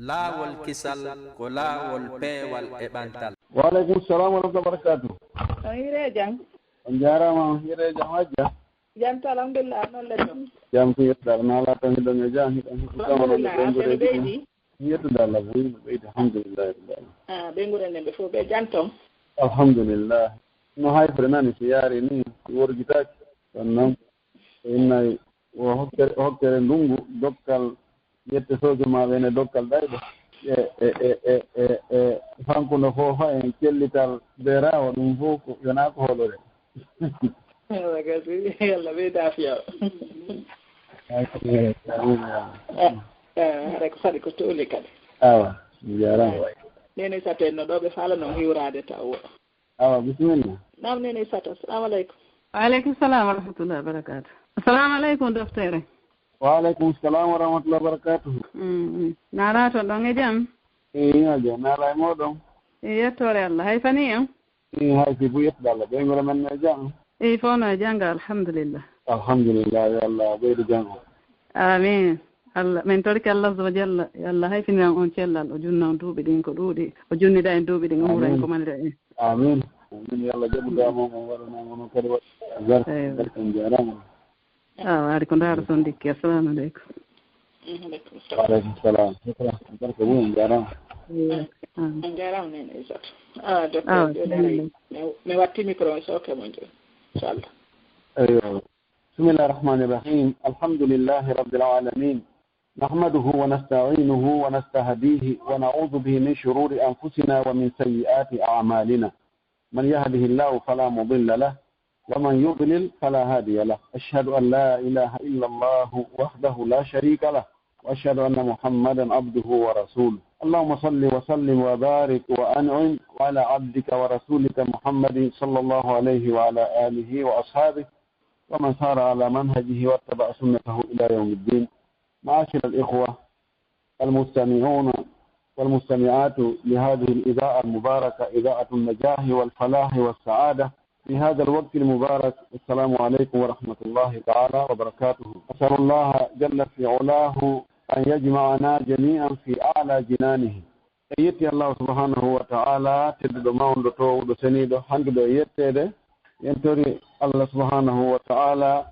laawolkisal ko laawol peewal e ɓantal. Waaleykum salam wa rahmatullahi wa barakatuh. On hiire jam. On jaaraama hiire jam hajja. Jam to alhamdulillah noon leddi. Jam ko yettudal naala tan hiɗon e jam hiɗon alhamdulillah affaire ɓeydi. Yettudal Allah ɓeydi ɓeydi alhamdulillah. ɓe nden ɓe fof ɓe jantom. Alhamdulillah. No hayfre nani so yaari ni worgitaaki ɗon noon innayi o hokkere ndungu dokkal yette sooke ma wene dokkal ɗayɗo e fankuno fof fa en cellital beerawo ɗum fof wonaa ko hoɗore gasi Allah ɓeyda fiyaw hara ko saɗi ko tooli kadi awa jarama nene sato en no ɗo ɓe faala noon hiwrade taw awa bisimilla nam nene sato assalamu aleykum. Waaleykum salam wa rahmatullahi wa barakatuh. Assalamu aleykum docteur. Waaleykum salam wa rahmatullahi wa barakatuh. Naala toon ɗon e jam? Aja naala e moɗon. Yettore Allah hay fani en? Hay si bu yettude Allah ɓeygol men e jam. Fof no jannga alhamdulillah. Alhamdulillah yo Allah ɓeydu janngo. Amin. Allah min torki Allah azza wa jalla yo Allah hayfiniran on cellal o junna on duuɓi ɗin ko ɗuuɗi o junnida en duuɓi ɗin o hura en ko manira en. Amin. Amin yo Allah jaɓudama on waɗanama onon kadi waɗi garten jarama. Waari ko ndaara toon dikki assalamu aleykum. Waaleykum salam barka mum jarama. On jarama nene Isatou. Docteur joɗari mi watti micro o soke mon joni inchallah. Eyyo bismillahi rahmani rahim alhamdulillahi rabbil alamin نحمده ونستعينه ونستهديه ونعوذ به من شرور أنفسنا ومن سيئات أعمالنا من يهده الله فلا مضل له ومن يضلل فلا هادي له أشهد أن لا إله إلا الله وحده لا شريك له وأشهد أن محمدا عبده ورسوله اللهم صل وسلم وبارك وأنعم على عبدك ورسولك محمد صلى الله عليه وعلى آله وأصحابه ومن سار على منهجه واتبع سنته إلى يوم الدين. معاشر الإخوة المستمعون والمستمعات لهذه الإذاعة المباركة إذاعة النجاح والفلاح والسعادة في هذا الوقت المبارك السلام عليكم ورحمة الله تعالى وبركاته. أسأل الله جل في علاه أن يجمعنا جميعا في أعلى جنانه. يتي الله سبحانه وتعالى تدد ماون دو سنيدو حند دو يتده ينتري الله سبحانه وتعالى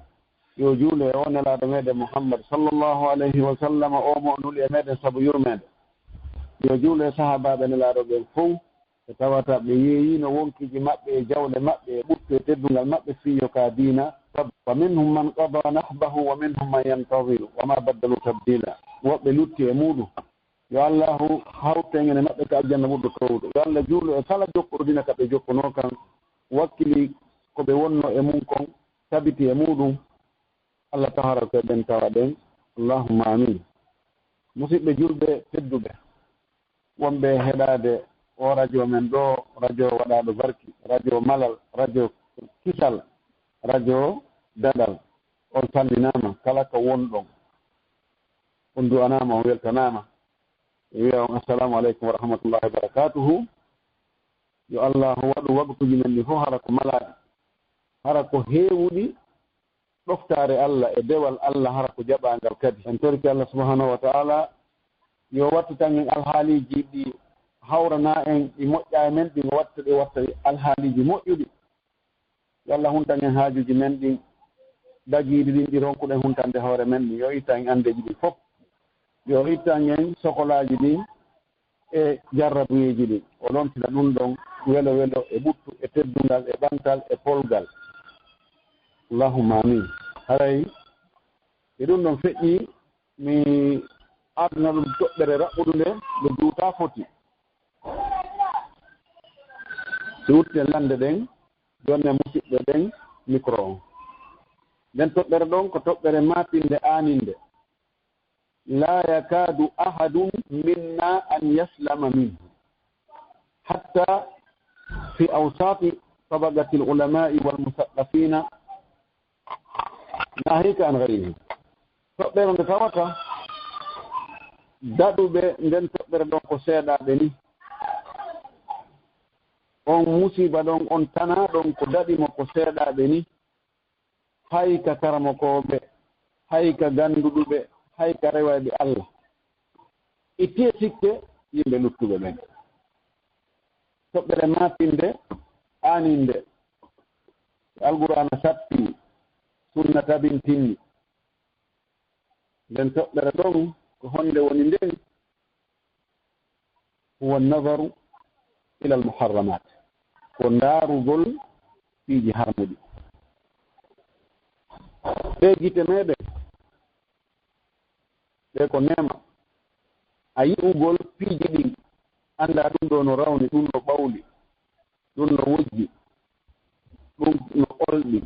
يوجول يوانا لا دميد محمد صلى الله عليه وسلم أو مؤنول يميد سبو يرميد يوجول صحابة بن لا رجل فو tawata ɓe yeeyino wonkiji maɓɓe e jawle maɓɓe e ɓutte teddungal maɓɓe fiyo ka diina wa minhum man qada nahbahu wa minhum man yantaziru wa ma baddalu tabdila woɓɓe lutti e muɗum yo allahu hawtengene maɓɓe ka aljanna ɓurɗo towɗo yo allah juulo e kala jokkuɗo dina ka ɓe jokkuno kan wakkili ko ɓe wonno e mum kon tabiti e muɗum allah tahara ko ɓen tawa ɗen allahumma amin. Musidɓe julɓe tedduɓe wonɓe heɗade o radio men ɗo radio waɗaɗo barki radio malal radio kisal radio daɗal on salminama kala ko wonɗon on du'anama on weltanama e wiya on assalamu aleykum wa rahmatullahi wa barakatuhu. Yo allah waɗu waktuji men ɗi fof hara ko malaɗi hara ko heewuɗi ɗoftare Allah e dewal Allah hara ko jaɓangal kadi en torki Allah subhanahu wa ta'ala yo wattu tan en alhaaliji ɗi hawrana en ɗi moƴƴa e men ɗi watta alhaaliji moƴƴuɗi yo Allah huntan en haajuji men ɗin dagiiɗi ɗin ɗi ronkuɗen huntande hoore men ɗin yo itta en andeji ɗi fof yo ittan en sokolaaji ɗin e jarrabuyeji ɗin o lomtina ɗum ɗon welo welo e ɓuttu e teddungal e ɓantal e polgal allahumma amin. Haray e ɗum ɗon feƴƴi mi aduna ɗum toɓɓere raɓɓudu nde nde duuta foti si wutte lande ɗen jonne musidɓe ɗen micro on nden toɓɓere ɗon ko toɓɓere matinde aaninde la yakadu ahadun minna an yaslama minhu hatta fi awsati tabaqati al-ulamai wal-musaqqafina nahika an ghayrihim. Toɓɓere nde tawata daɗuɓe nden toɓɓere ɗon ko seeɗaɓe ni on musiba ɗon on tana ɗon ko daɗimo ko seeɗaɓe ni hayka karamokoɓe hayka ganduɗuɓe hayka rewayɓe Allah itie sikke yimɓe luttuɓe ɓen toɓɓere mafinde aninde alqur'ana sappi sunna tabintinni nden toɓɓere ɗon ko honde woni nden huwa nazaru ila almuharramat ko ndaarugol piiji harmuɗi ɓe gite meɗen ɓe ko nema a yi'ugol piiji ɗin annda ɗum ɗo no rawni ɗum no ɓawli ɗum no wojji ɗum no ɓolɗi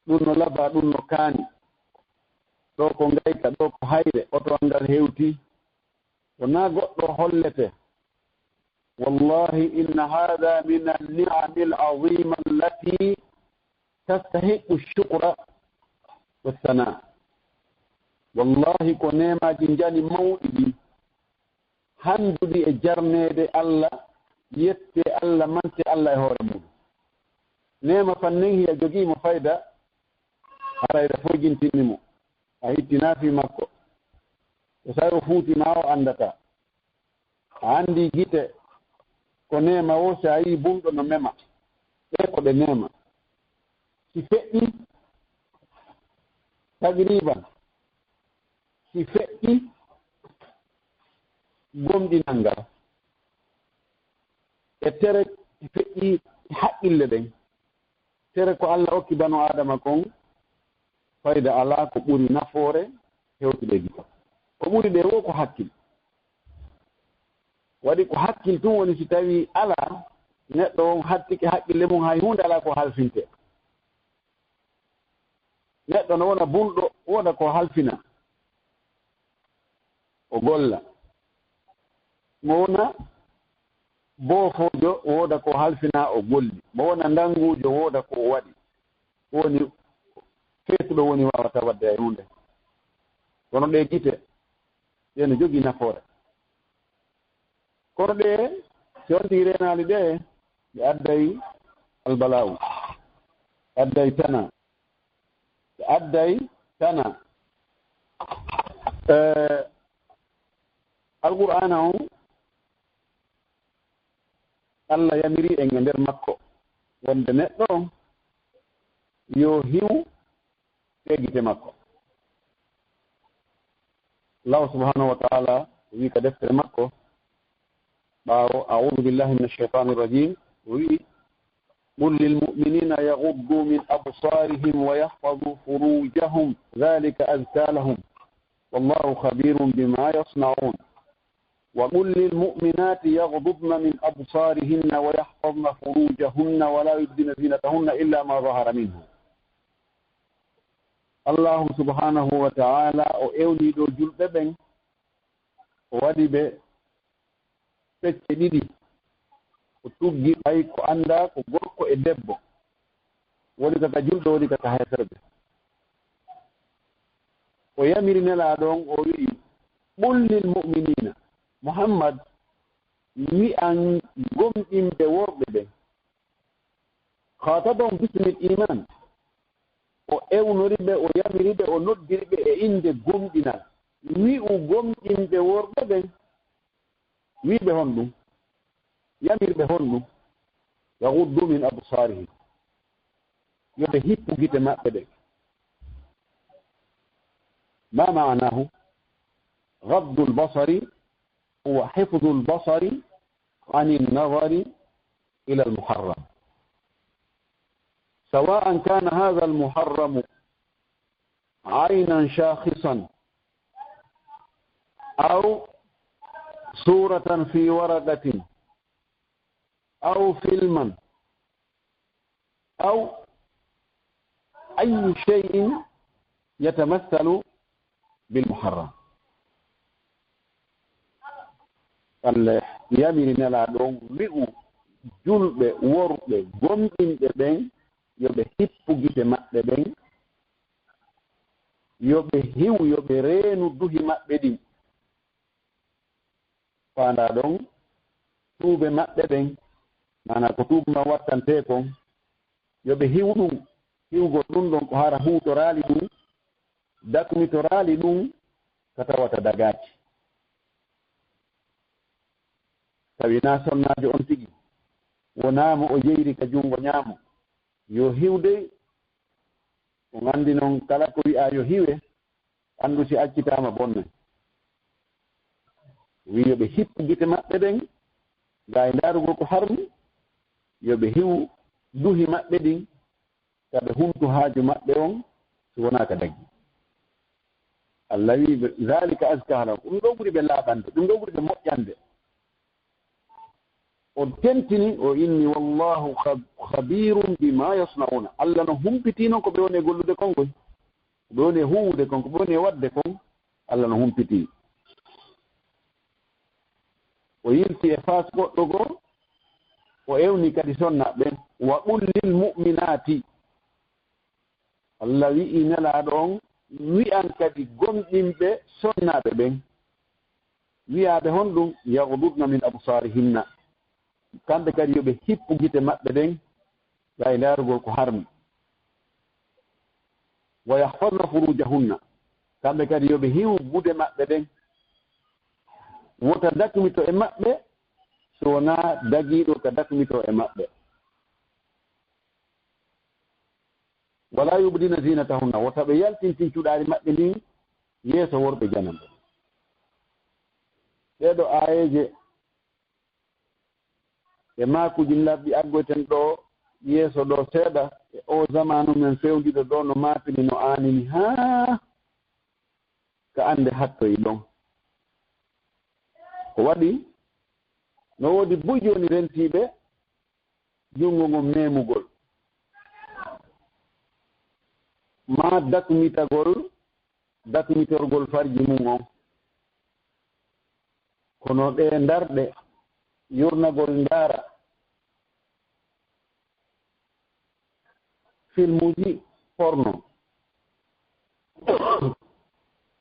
ɗum no laba ɗum no kaani ɗo ko ngayka ɗo ko hayre oto ngal hewti wona goɗɗo hollete wallahi inna hada min anni'ami al'azima allati tastahiqu ash-shukra was-sana wallahi ko nemaji jani mawɗi ɗi handuɗi e jarnede Allah yette Allah mante Allah e hoore mum nema fannin hiya jogiimo fayda harayda foyjintinni mo a hittinaafi makko so tawi o fuutima o anndata a anndi gite ko nema o so a yii bumɗo no mema ɓe ko ɓe nema si feƴƴi tagriban si feƴƴi gomɗinal ngal e tere feƴƴi haqqille ɗen tere ko Allah hokki banu adama kon fayda alaa ko ɓuri nafoore hewtude gita ko ɓuri ɗe wo ko hakkil waɗi ko hakkil tun woni si tawi alaa neɗɗo on hattike haqqille mum hay hunde alaa ko halfinte neɗɗo no wona bunɗo woda ko halfina o golla mo wona boofojo wooda ko halfina o golli mo wona ndangujo wooda ko o waɗi woni feetuɗo woni wawata wadde hay hunde kono ɗe gite ɗeno jogii nafoore kono ɗe si on ɗi renaali ɗe ɓe adday albalawu adday tana ɓe adday tana alqur'ana on Allah yamiri en e nder makko wonde neɗɗo yo hiw gite makko Allah subhanahu wa ta'ala wi ka deftere makko ɓaawo a'udhu billahi minash shaitanir rajim wi qul lil mu'minina yaghuddu min absarihim wa yahfazu furujahum dhalika azka lahum wallahu khabirun bima yasna'un وقل للمؤمنات يغضضن من أبصارهن ويحفظن فروجهن ولا يبدين زينتهن إلا ما ظهر منه الله سبحانه وتعالى o ewni ɗo julɓe ɓen o waɗi ɓe pecce ɗiɗi o tuggi ɓay ko annda ko gorko e debbo woni kaka julɗo woni kaka heserɓe o yamiri nelaaɗon o wi'i qul lil mu'minina Muhammad wi'an gomɗinɓe worɓe ɓen khatabahum bismil iman o ewnori ɓe o yamiri ɓe o noddiri ɓe e inde gomɗinal wi'u gomɗinɓe worɓe ɓen wiɓe hon ɗum yamirɓe hon ɗum yaghuddu min absarihim yoɓe hippu gite maɓɓe ɗen ma ma'anahu غض البصر هو حفظ البصر عن النظر إلى المحرم سواء كان هذا المحرم عينا شاخصا أو صورة في ورقة أو فيلما أو أي شيء يتمثل بالمحرم yamiri nelaaɗon wi'u julɓe worɓe gomɗinɓe ɓen yoɓe hippu gite maɓɓe ɓen yoɓe hiw yoɓe reenu duhi maɓɓe ɗin faanda ɗon tuuɓe maɓɓe ɓen mana ko tuubma wattante kon yoɓe hiw ɗum hiwgol ɗum ɗon ko hara huutoraali ɗum dakmitoraali ɗum ka tawata dagaaji tawi na sonnaajo on tigi wonaamo o jeyri ka junngo ñaamo yo hiwde o nganndi noon kala ko wi'a yo hiwe anndu si accitaama bonne wi yo ɓe hippu gite maɓɓe ɗen gaa e ndaarugol ko harmi yo ɓe hiw duhi maɓɓe ɗin kaɓe humtu haaju maɓɓe on so wonaa ka daggi Allah wi zalika aska lahum ɗum ɗo ɓuri ɓe laaɓande ɗum ɗo ɓuri ɓe moƴƴande o tentini o inni wallahu khabirum bima yasnauna Allah no humpiti noon ko ɓe woni e gollude kon koy ko ɓe woni e huwude kon ko ɓe woni e waɗde kon Allah no humpiti o yilti e fas goɗɗo goo o ewni kadi sonnaɓe wa qul lil mu'minati Allah wi'i nelaaɗo on wi'an kadi gonɗinɓe sonnaɓe ɓen wi'aaɓe honɗum yaghdudna min absarihinna kamɓe kadi yo ɓe hippu gite maɓɓe ɗen gaa e ndaarugol ko harmi wa yahfadna furujahunna kamɓe kadi yo ɓe hiw gude maɓɓe ɗen wota dakmito e maɓɓe so wonaa dagiiɗo ka dakmito e maɓɓe wala yubdina zinatahunna wota ɓe yaltintin cuɗaari maɓɓe ndin yeeso worɓe janam ɗeɗo aayeje e maakuji labɗi aggoyten ɗo yeeso ɗo seeɗa e o zamanu men fewndiɗo ɗo no maapini no aanini haa ka annde hattoyi ɗon ko waɗi no woodi buy jooni rentiiɓe junngo ngon memugol ma dakmitorgol farji mum on kono ɗe ndarɗe yurnagol ndaara filmuji porno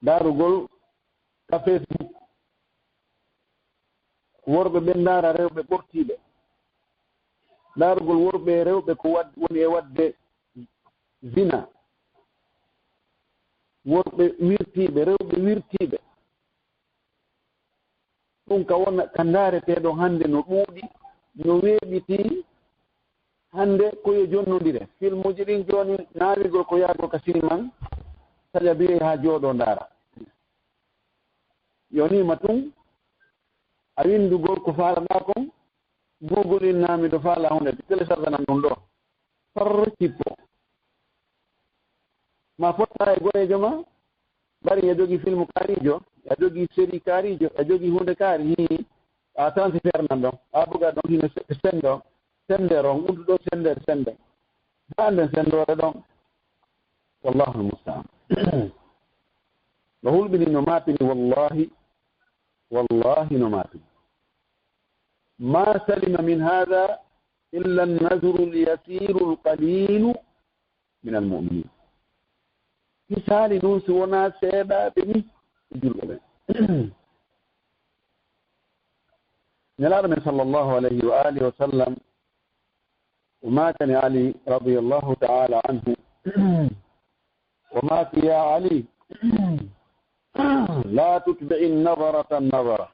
ndaarugol ka Facebook worɓe ɓe ndaara rewɓe ɓortiiɓe ndaarugol worɓe e rewɓe ko woni e waɗde zina worɓe wirtiiɓe rewɓe wirtiiɓe ɗum ka wona ka ndaareteeɗo hannde no ɗuuɗi no weeɓitii hannde koyo jonnondire filmuji ɗin jooni naawigol ko yaagol ka siniman saɗa biyey haa jooɗoo ndaara yoniima tun a winndugol ko faalaɗaa kon Google in naamiɗo faala hunde télécharge nan ɗum ɗo par cippo ma fotta e goyejo ma bari e jogii film kaarijo e jogii série kaarijo e jogii hunde kaari hi a transfert nan ɗon a buga ɗon hino sendo sendere on ɓurdu ɗo sende handen sendore ɗon wallahu almustaan no hulɓini no maapini wallahi no maapini ma salima min hada illa annadru lyasiru lqalilu min almuminin hisaali ɗum si wonaa seeɗaaɓe ni e julɓe ɓen nelaaɗo men sallllahu alayhi wa alihi wa sallam o maakani ali radiallahu taala anhu o maaki ya ali la tutbi'i nadarata nadara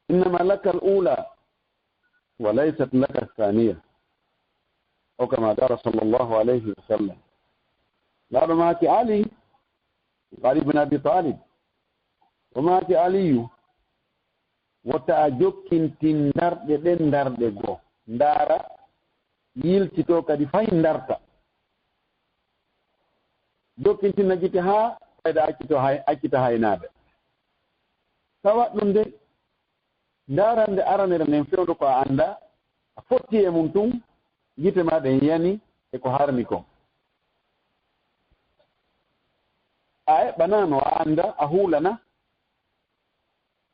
innama laka alula wa laysat laka althaniya o kama qala sallllahu alayhi wa sallam laaɗo maaki ali ibn abi talib o maaki aliyu wotta a jokkintin ndarɗe ɗen ndarɗe goo ndaara yiltito kadi fay ndarta jokkintinna gite haa fayda accita haynaaɓe tawa ɗum nde ndaarande aranere nden fewdo ko a annda a fotti e mum tun gite ma ɗen yani e ko harmi ko a eɓɓanaano a annda a huulana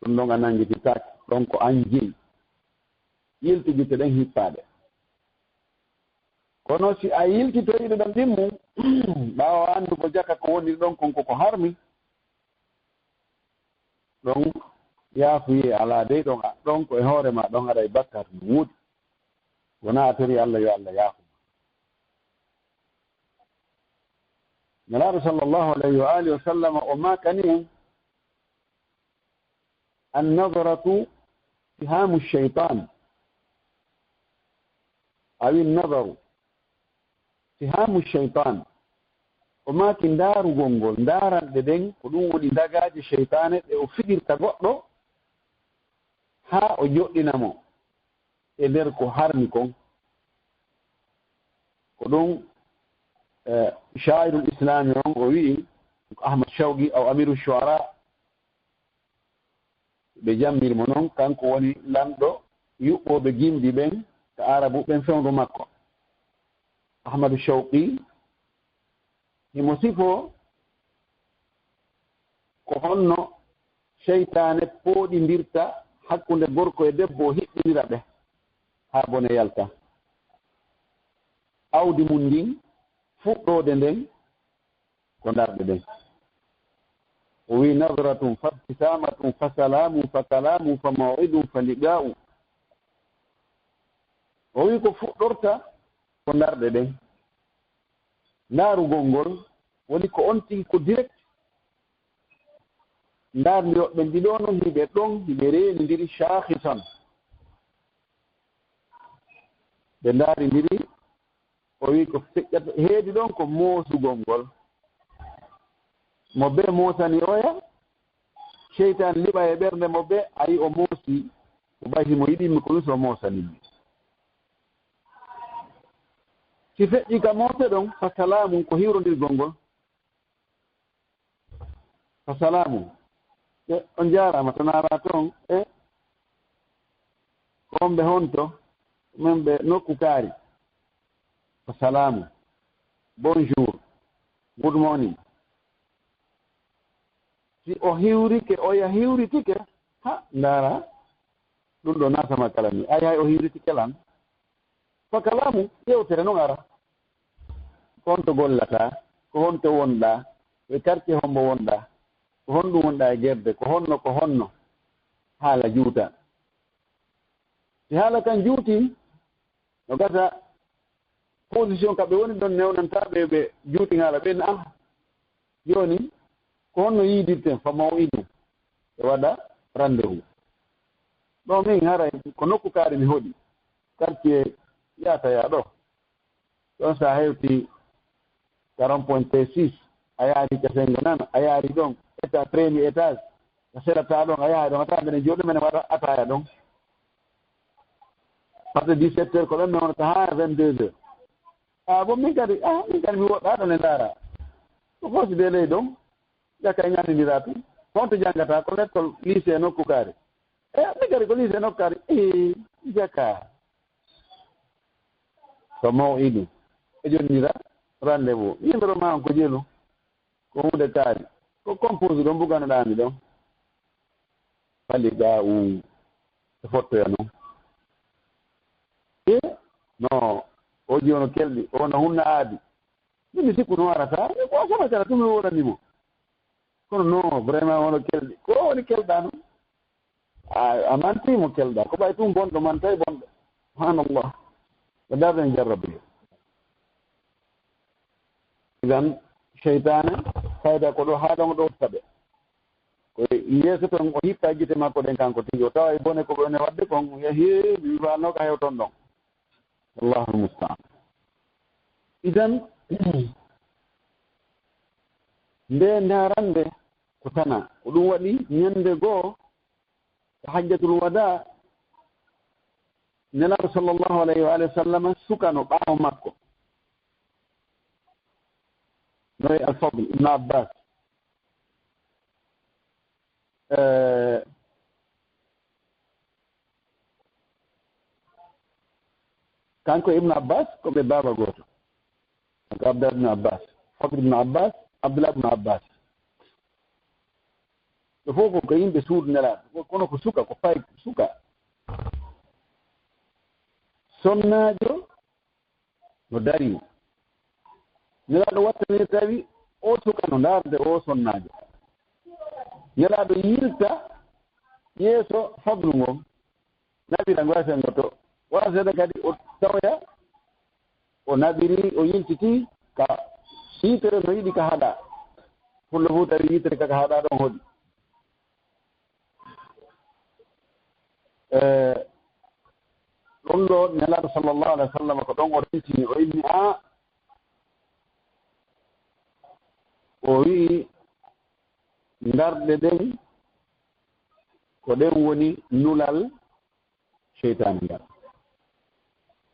ɗum ɗon a nanngititaake ɗon ko an jeyi yilti gite ɗen hippaaɗe kono si a yiltitoyiɗo ɗon ɗimmu ɓaawo anndugo jaka ko woni ɗon konko ko harmi ɗon yaafuye alaa dey ɗon ko e hoore ma ɗon aɗa e bakkatu no wuuɗi wonaa a tori Allah yo Allah yaafuma nelaaɗo sallllahu alayhi wa alihi wa sallam o maakani en النظرة سهام الشيطان أو النظر سهام الشيطان وما كن دار غونغول دار ددين كدون ودي دغاج الشيطان او فكر تغدو ها او جودينامو eder ko harmi kon كدون شاعر الإسلام يوم وي أحمد شوقي أو أمير الشعراء بجميل منهم كان كوني لاندو يؤو بجيم دي بين كعربو بين فين رماكو أحمد الشوقي يمسيفو كهونو شيطان بودي نديرتا حكونde gorko e debbo hiddira be ha bone yalta awdi mun ndin fuɗɗode nden ko ndarɗe ɗen o wi nadratun fa ibtisamatun fa salamun fa kalamun fa maw'idun fa liqa'u o wi ko fuɗɗorta ko ndarɗe ɗen ndaarugol ngol woni ko on tigi ko direct ndaarndi yoɓɓe ndiɗo noon hiɓe ɗon hiɓe reenindiri shahisan ɓe ndaarindiri o wi ko feƴƴata heedi ɗon ko moosugol ngol mo be moosani oya seytan liɓa e ɓernde mo be ayi o moosi o ɓayi mo yiɗimi ko ɗum so moosanimi si feƴƴi ka moose ɗon fa salamum ko hiwrondirgol ngol fa salamum e on jaarama to naara toon e on ɓe honto men ɓe nokku kaari Assalamu, bonjour, good morning. Si o hiwrike o ya hiwritike ha ndara ɗum ɗo nasama kala ni ay hay o hiwritike lan fa kalamu yewtere noon ara ko honto gollata ko honto wonɗa e quartier hombo wonɗa ko honɗum wonɗa e gerde ko honno haala juuta si haala kan juuti no gata position ka ɓe woni ɗon newnantaɓe ɓe juutiŋala ɓen joni ko honno yiidirten fa maw'idu ɓe waɗa rendez-vous ɗo min haray ko nokku kaari mi hoɗi quartier yataya ɗo ɗon sa hewti 40.6 a yaari ka sengo nana a yaari ɗon état premier étage a seɗata ɗon a yaari ɗon ata mene joɗo mene waɗa ataya ɗon par ce 17 heures ko ɗon mi wonata ha 22 heures bo min kadi mi woɗɗa ɗon e ndaara ko foside ley ɗon jakka e ñannindira tu honto janngata ko lettol lycée nokku kaari min kadi ko lycée nokku kaari jakka so maw'idu e jonnira rendez-vous yimɓe ɗo ma on ko jelu ko hunde kaari ko compose ɗon mbuganoɗami ɗon falli ga e fottoya noon no o ji ono kelɗi ono hunna aadi ɗumi sikku no warata ko sama kala tumi woɗanimo kono non vraiment ono kelɗi ko woni kelɗa noon a mantimo kelɗa ko ɓay tum bonɗo mantay bonɗo subhanallah ko darden jarrabe idan cheytane fayda ko ɗo haaɗon ɗo taɓe ko yeeso ton o hitta gite makko ɗen kanko tigi o tawa e bone ko ɓene wadde kon heewi wiwano ko hewton ɗon Allahu musta'an. Idan nde ndarande ko tana ko ɗum waɗi ñande goo e hajjatul wada nelaɗo sallllahu alayhi wa alihi wa sallam sukano ɓaawo makko noye alfadl ibn abbas kanko ibn abbas ko ɓe baba goto kanko abdullah ibn abbas fadl ibn abbas abdullah ibn abbas ɗo fof ko yimɓe suudu nelaɗo kono ko suka ko fay suka sonnajo no dari nelaɗo wattani tawi o suka no darde o sonnajo nelaɗo yilta yeeso fadlu ngon naɓira ngoasengo to wala seeɗa kadi o tawya o naɓiri o yiltiti ka yitere no yiɗi ka haɗa fulla fu tawi yitere kaka haɗa ɗon hoɗi ɗon ɗo nelaɗo sallllahu alih wa sallam ko ɗon o rentini o inni o wii ndarɗe ɗen ko ɗen woni nulal cheytane ngal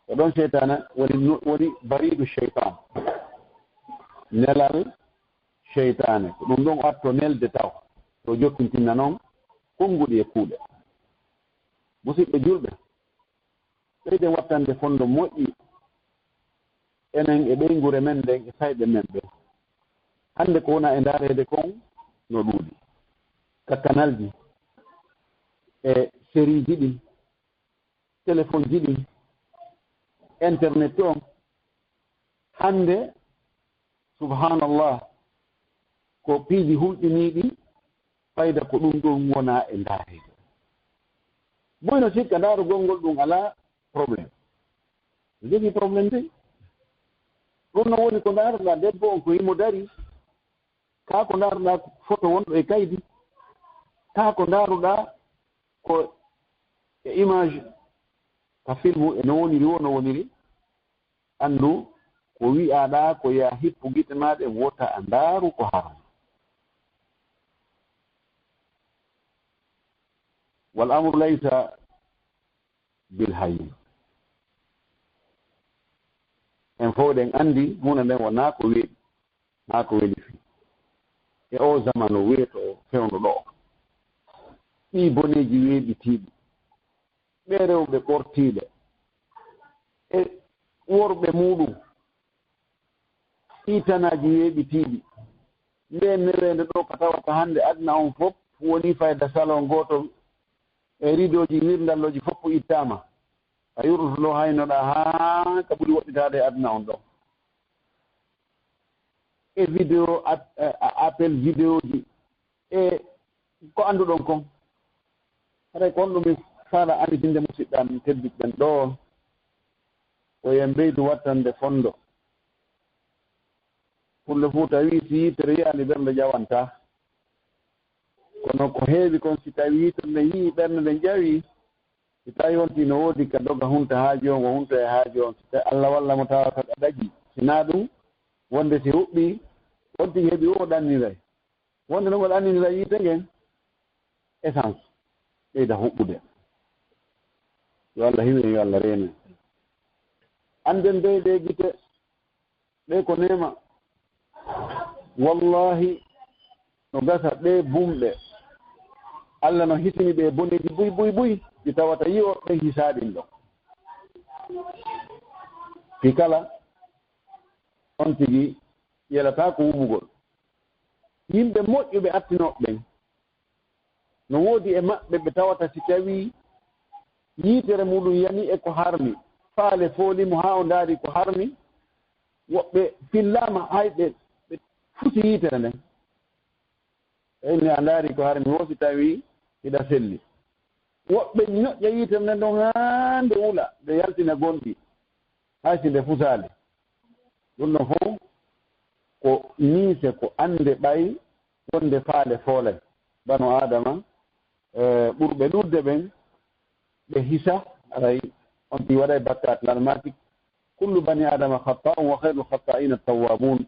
ko ɗon cheytane woni baridu cheytan nelal cheytane ko ɗum ɗon atto nelde taw to jokkинtinna noon konnguɗi e kuuɗe musidɓe julɓe ɓeyden wattande fonndo moƴƴi enen e ɓeygure men nden e sayɓe men ɓe hannde ko wona e ndaareede kon no ɗuuɗi kakkanalji e série ji ɗi téléphone ji ɗi internet on hannde subhanallah ko piiji hulɗiniiɗi fayda ko ɗum ɗon wona e ndaareede boyno sikka ndaarugol ngol ɗum alaa probléme o jogii probléme de ɗum no woni ko ndaaruɗaa debbo on ko yimo dari kaa ko ndaaruɗaa photo wonɗo e kaydi kaa ko ndaaruɗaa ko e image ka filmu e no woniri wo no woniri anndu ko wi'aaɗaa ko ya hippu gite maaɗe wota a ndaaru ko haram wal amru laysa bil hayyin en fof ɗen anndi hunde nden wonaa ko weeɗi maa ko weli fii e o zamanu wiyeto fewndu ɗo ɗii boneeji weeɓitiiɗi ɓe rewɓe ɓortiiɗe e worɓe muɗum itanaaji weeɓitiiɗi nde neweende ɗo ko tawata hannde aduna on fof woni fayda salon gooto e ridoji wirndalloji fof ittaama a yurtoto haynoɗaa haa ka ɓuri woɗɗitaade e aduna on ɗo e vidéo appel vidéo ji e ko annduɗon kon haɗay ko on ɗumi faala anditinde musidɗam teddiɓɓen ɗo o yen mbeydu wattande fonndo fulle fuu tawi si yitere yiyaani ɓernde ƴawantaa kono ko heewi kon si tawi yitere nde yii ɓernde nde ƴawi si tawi wonti no woodi ka doga hunta haaji on o hunta e haaji on si tawi Allah walla mo tawata ɗa ɗaƴi sinaa ɗum wonde si huɓɓii on tigi heɓi o ɗanndiray wonde no ngo ɗanndinira yiite ngen essence ɓeyda huɓɓude yo Allah hiwen yo Allah reene annden de ɗe gite ɗe ko nema wallahi no gasa ɗe bumɗe Allah no hisini ɓe boneji buy buy buy ɗi tawata yi'o ɓe hisaaɗin ɗo fi kala on tigi yelataa ko wumugol yimɓe moƴƴuɓe attinoɓe ɓen no woodi e maɓɓe ɓe tawata si tawii yiitere muɗum yani e ko harmi faale foolimo haa o ndaari ko harmi woɓɓe fillaama hayɓe ɓe futi yiitere nden eyni a ndaari ko harmi wo si tawii hiɗa selli woɓɓe ñoƴƴa yiitere nden ɗon haa nde wula nde yaltina gonɗi hay si nde fusaali ɗum no fof ko niise ko annde ɓay wonde faale foolay bano adama ɓurɓe ɗurde ɓen ɓe hisa aray on ti waɗa e bakkat l'almatique kullu bani adama khatta'un wa khairu khatta'ina tawwabun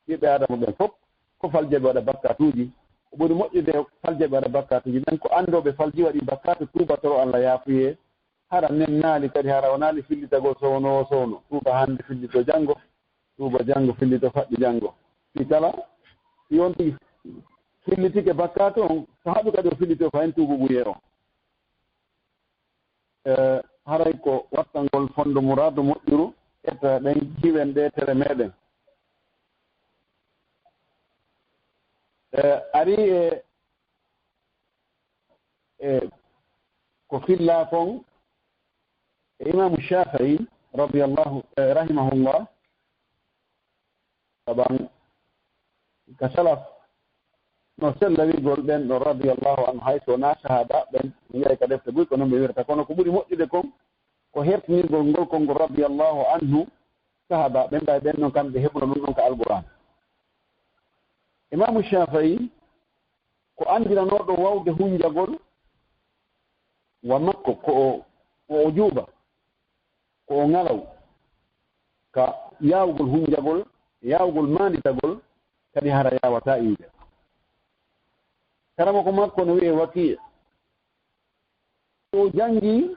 ɓiɓɓe adama ɓen fof ko faljeɓe waɗa bakkatuji o ɓuri moƴƴude faljeɓe waɗa bakkatuji ɓen ko anndoɓe falji waɗi bakkatu tubatoro Allah yaafuye hara nen naali kadi hara o naali fillitagol sowno sowno tuuba hannde fillito janngo tuuba janngo fillito faɗɗi janngo si kala si on tigi fillitike bakkatu on so haɗu kadi o fillito fa hen tuubu ɓuye on haray ko wattangol fonndo mouradu moƴƴuru etta ɗen kiwen ɗe tere meɗen ari ko filla kon e imamu Shafi'i radiyallahu rahimahullah taban ka salaf no sellawigol ɓen ɗo radiyallahu anhu hay so na sahaba ɓen yiyay ka defte buy ko noon ɓe wirata kono ko ɓuri moƴƴude kon ko hertinirgol ngol konngol radiyallahu anhu sahaba ɓen ɓay ɓen noon kamɓe heɓuno ɗum ɗon ko alquran imamu Shafi'i ko andiranoɗo wawde hunjagol wa makko ko o juuba ko o ngalaw ka yaawgol hunjagol yaawgol maanditagol kadi hara yawata iide karama ko makko no wiye Waki' o jangi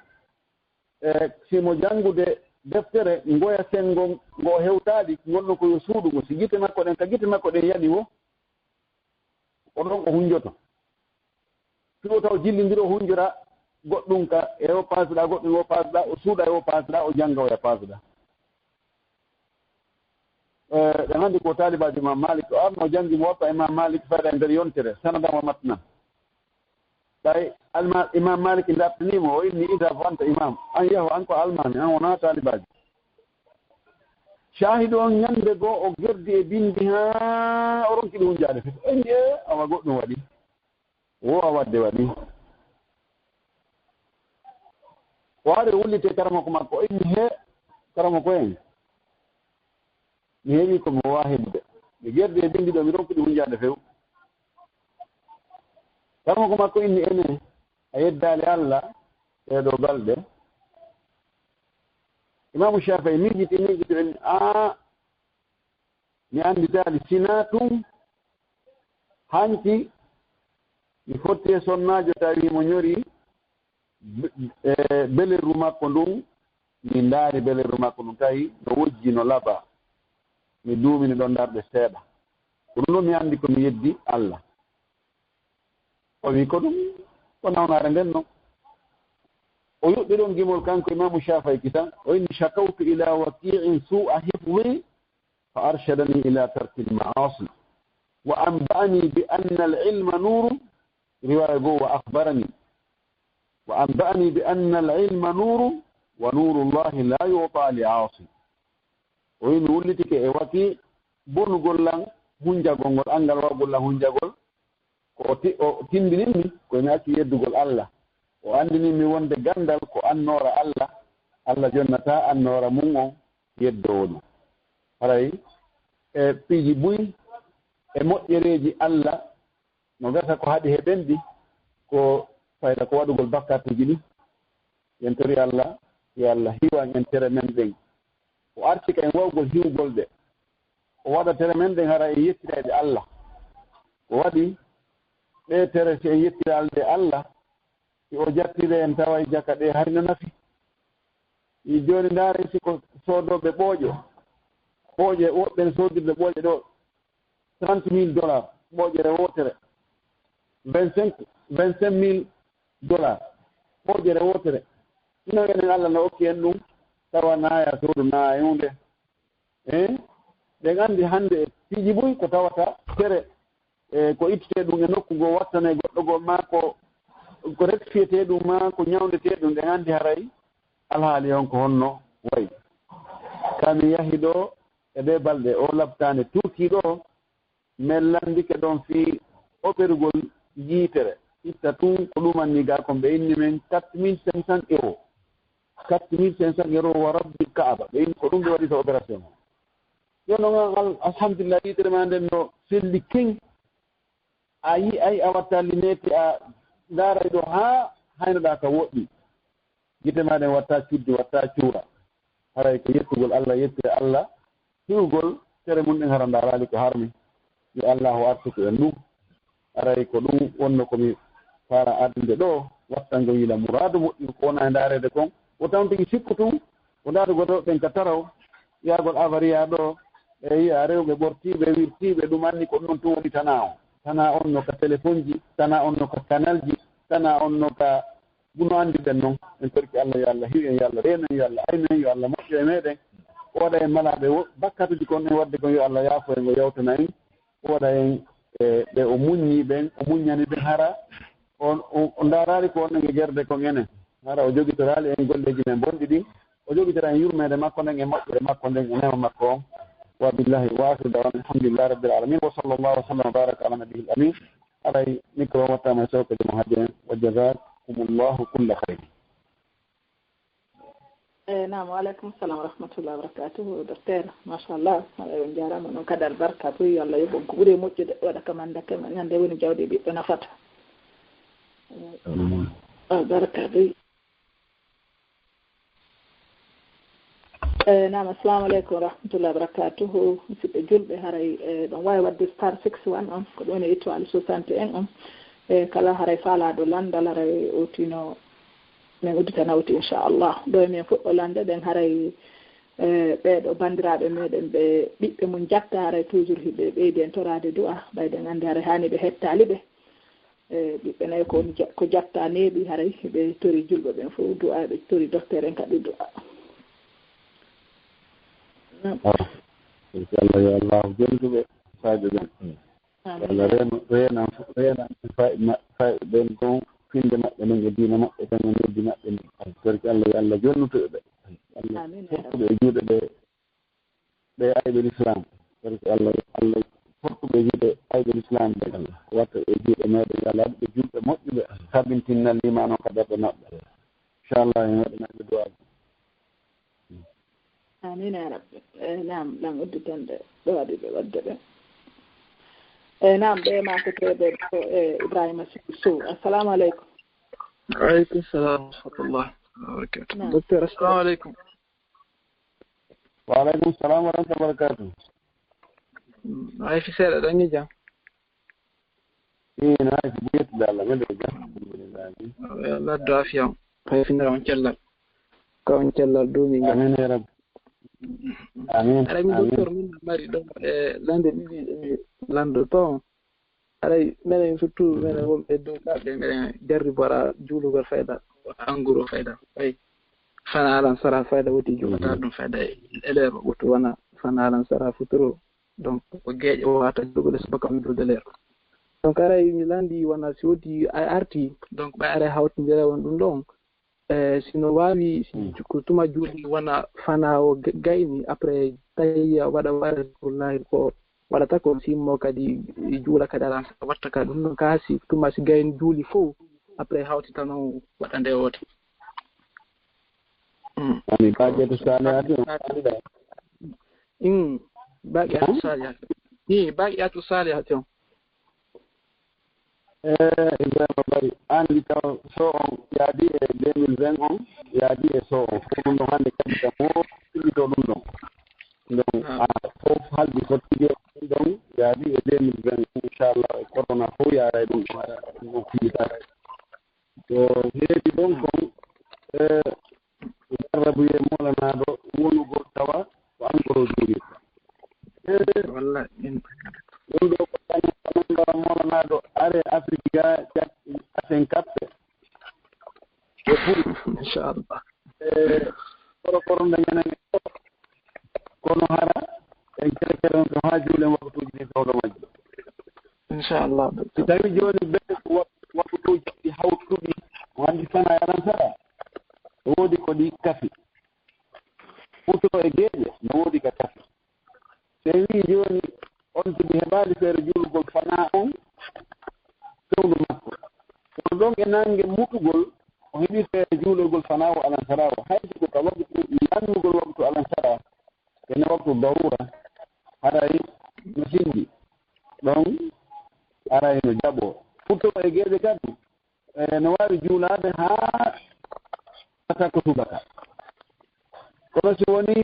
simo jangude deftere ngoya sengo ngo hewtaadi gonno ko yo suudu ngo si gite makko ɗen ka gite makko ɗen yaɗi wo oɗon ko hunjoto fiwo taw jillindiro hunjora goɗɗum ka e o pasɗa goɗɗum o pasɗa o suuɗa e o pasɗa o janga o ya pasɗa ɗe hannde ko taalibaji Imam Malik o arno jangi mo woppa Imam Malik fayda e nder yontere sanadama matnan ɓay Imam Malik dartanimo o inni ida fo anta imam an yaho an ko almami an wona taalibaji shahidu on ñande goo o gerdi e bindi ha o ronkiɗi hunjaade fof inni awa goɗɗum waɗi wo a wadde waɗi o ari wullite karamako makko o inni he karamako en mi heeɓi komi wowa heɓde mi gerdi e bindi ɗo mi ronkiɗi hunjaade few karamako makko inni ene a yeddaali Allah ɗeɗo balɗe Imamu Shafi'i miijiti en mi annditaali sina tum hanti mi fotti e sonnaajo tawi mo ñori belerru makko ndun mi ndaari belerru makko ndun tawi no wojji no laba mi duumini ɗon darɗe seeɗa ko ɗum ɗo mi anndi ko mi yeddi Allah o wi ko ɗum ko nawnaare nden noon o yuɓɓi ɗon gimol kanko Imamu Shafi'i kitan o inni shakawtu ila waki'in su'a hifzi fa arshadani ila tarki al-ma'asi wa anba'ani bi anna al-ilma nurun riwaya go wa akhbarani wa anba'ani bi anna al-ilma nurun wa nuru Allahi la yu'ta li'asi o inni wullitike e waki bonugol lan hunjagol ngol angal wawgol lan hunjagol ko o tindinimi komi acci yeddugol Allah o andini mi wonde gandal ko annora Allah jonnata annora mum on yeddowo ɗum haray e piiji buy e moƴƴereeji Allah no gasa ko haɗi heɓendi ko fayda ko waɗugol bakkatuji ɗi yen tori Allah yo Allah hiwan en tere men ɗen o artika en wawgol hiwgol ɗe o waɗa tere men ɗen hara e yettireede Allah o waɗi ɗe tere si en yettiralde Allah si o jattire en tawa e jaka ɗe hayno nafi i jooni ndaare siko soodoɓe ɓooƴe woɓɓen soodirde ɓooƴe ɗo $30,000 ɓooƴere wotere $25,000 ɓooƴere wotere ino enen Allah no okki en ɗum tawa naaya soodu naaya hunde ɗen anndi hannde piiji buy ko tawata tere ko ittete ɗum e nokku goo wattane goɗɗo goo ma ko recfiyete ɗum ma ko ñawndete ɗum ɗen anndi haray alhaali on ko honno wayi kami yahi ɗo e ɓe balɗe o labtaande turki ɗo mellandike ɗon fii operugol yiitere itta tun ko ɗumanni gaa kon ɓe inni men 4500 euros 4500 euros wa rabbi kaaba ɓe inni ko ɗum ɓe waɗita opération o yo noon alhamdulillah yiitere ma nden no selli king a yi ay a watta linete a ndaaray ɗo haa haynoɗaa ka woɗɗi gite maɗen watta cuddi watta cuura haray ko yettugol Allah yettire Allah hiwgol tere mum ɗen hara ndaaraali ko harmi yo Allah o artuko en ɗum haray ko ɗum wonno komi fara ardude ɗo wattango yiila muraadu moƴƴir ko wona e ndaareede kon o tawn tigi sikku tum o ndaatugo ɗo ɓen ka taraw yaagol avaria ɗo e yiya rewɓe ɓortiiɓe wirtiiɓe ɗum anni ko ɗum tun woni tana o tana on no ka téléphone ji tana on no ka canal ji tana on no ka guno anndi noon en torki Allah yo Allah hiwi en yo Allah reeno en yo Allah aynu en yo Allah moƴƴo e meɗen o waɗa en malaaɓe bakkatuji kon en wadde kon yo Allah yaafo en o yawtana en o waɗa en ɓe o muññii ɓen o muññani ɓen hara o ndaaraali ko onɗen e gerde kon enen hara o jogitoraali en golleji men bonɗi ɗin o jogitora en yurmeede makko nden e moƴƴere makko nden e nema makko on wa billahi wa akhiru da'wana alhamdulillahi rabbil alamin wa sallallahu wa sallam wa baraka ala nabiyil amin aray micro wattama e sawkede mo haaji en wa jazakumullahu kulla khayr naam waaleykum salam wa rahmatullahi wa barakatuhu docteur machallah on jarama noon kadi albarka boyi Allah yoɓon ko ɓuuri moƴƴude waɗa kamandake ñande woni jawdi ɓiɓɓe nafata barka dai naam assalamu aleykum rahmatullahi wabarakatuhu musidɓe julɓe haray ɗon wawi wadde star 61 on ko ɗon e étoile 61 on kala haray faalaɗo landal haray otino min uddita nawti inchallah ɗo e min fuɗɗo lande ɗen haray ɓeɗo bandiraɓe meɗen ɓe ɓiɓɓe mum jatta haray toujours hiɓe ɓeydi en torade du'a ɓayden andi haray hani ɓe hettali ɓe ɓiɓɓe nayi ko jatta neeɓi haray ɓe tori julɓe ɓen fof du'a ɓe tori docteur en kadi du'a Allah ya Allah jonduɓe fayde ɗen Allah renan fayde ɗen kon finde maɓɓe non e diina maɓɓe tan e noddi maɓɓe ni barki Allah yo Allah jonnutoɓe ɓe Allah fortuɓe e juuɗe ɓe ayɓe l'islam barki Allah fortuɓe e juuɗe ayɓe l'islam ɓe Allah watta e juuɗe meɗen yo Allah ɓe julɓe moƴƴuɓe sabintinnal liman o ka ɓerɗe maɓɓe inchallah e waɗanaɓe du'a amin ya rabbi naam ɗan udditande ɗo waɗi ɓe wadde ɓe naam ɓe makoteɓe ko Ibrahima Sow assalamu aleykum waaleykum salam wa rahmatullah wa barakatuh docteur assalamu aleykum waaleykum salam wa rahmatullah wa barakatuh ay fi seeɗa ɗanni jam nayi ko ɓuyettude Allah mede jam alhamdulillah laddo afiyam hayfinira on cellal ka on cellal duumi amin ya rabbi amin aray min docteur min mari ɗon e lande ɗiɗi lando to aray minen surtout minen wonɓe duuɗaɓe minen jarri bora juulugol fayda enguro fayda ay fana alan sara fayda woti juulata ɗum fayda élève woto wona fana alan sara futuro donc ko gueeƴe o wata jogole subaka wiɗode leer donc aray mi landi wona si wodi a arti donc ɓay aray hawtidira won ɗum ɗon sino wawi ko tuma juuɗi wona fana o gayni après tawi waɗa wallahi ko waɗata ko simmo kadi juula kadi alan watta ka ɗum ɗon ka si tuma si gayni juuli fof après hawti tan o waɗa nde woto ani baƴeto salihati baƴatu salihati ni baƴatu salihati on Ibrahima Bari andi taw so on yaadi e 2020 on yaadi e so on fof ɗum ɗon hannde kadi kam o ɗiɗo ɗum ɗon donc fof haldi fottide ɗum ɗon yaadi e 2020 inchallah e corona fof yaara e ɗum ɗum fillitade to heedi ɗon kon jarrabuye molanaɗo wonugol tawa ko engros juurita wallahi ɗum ɗo ko tanangara molanaɗo are afrique ga asen kappe e furi inchallah koro dañanani kono hara en kere on ko ha juulen waktuji ɗi tawɗo majjo inchallah si tawi joni ɓe waktuji ɗi hawtuɗi o andi fana yaran sara woodi ko ɗi kafi futo e geeƴe no woodi ka kafi se wi joni on tigi heɓaali feere juulugol fana on fewnu makko kono ɗon e nange muɗugol o heɓi feere juulugol fana o alansara o haysi ko ka waktu lannugol waktu alansara ene waktu darura haray no sindi ɗon aray no jaɓo futto e geeɗe kadi no waawi juulaade haa ata ko subaka kono si woni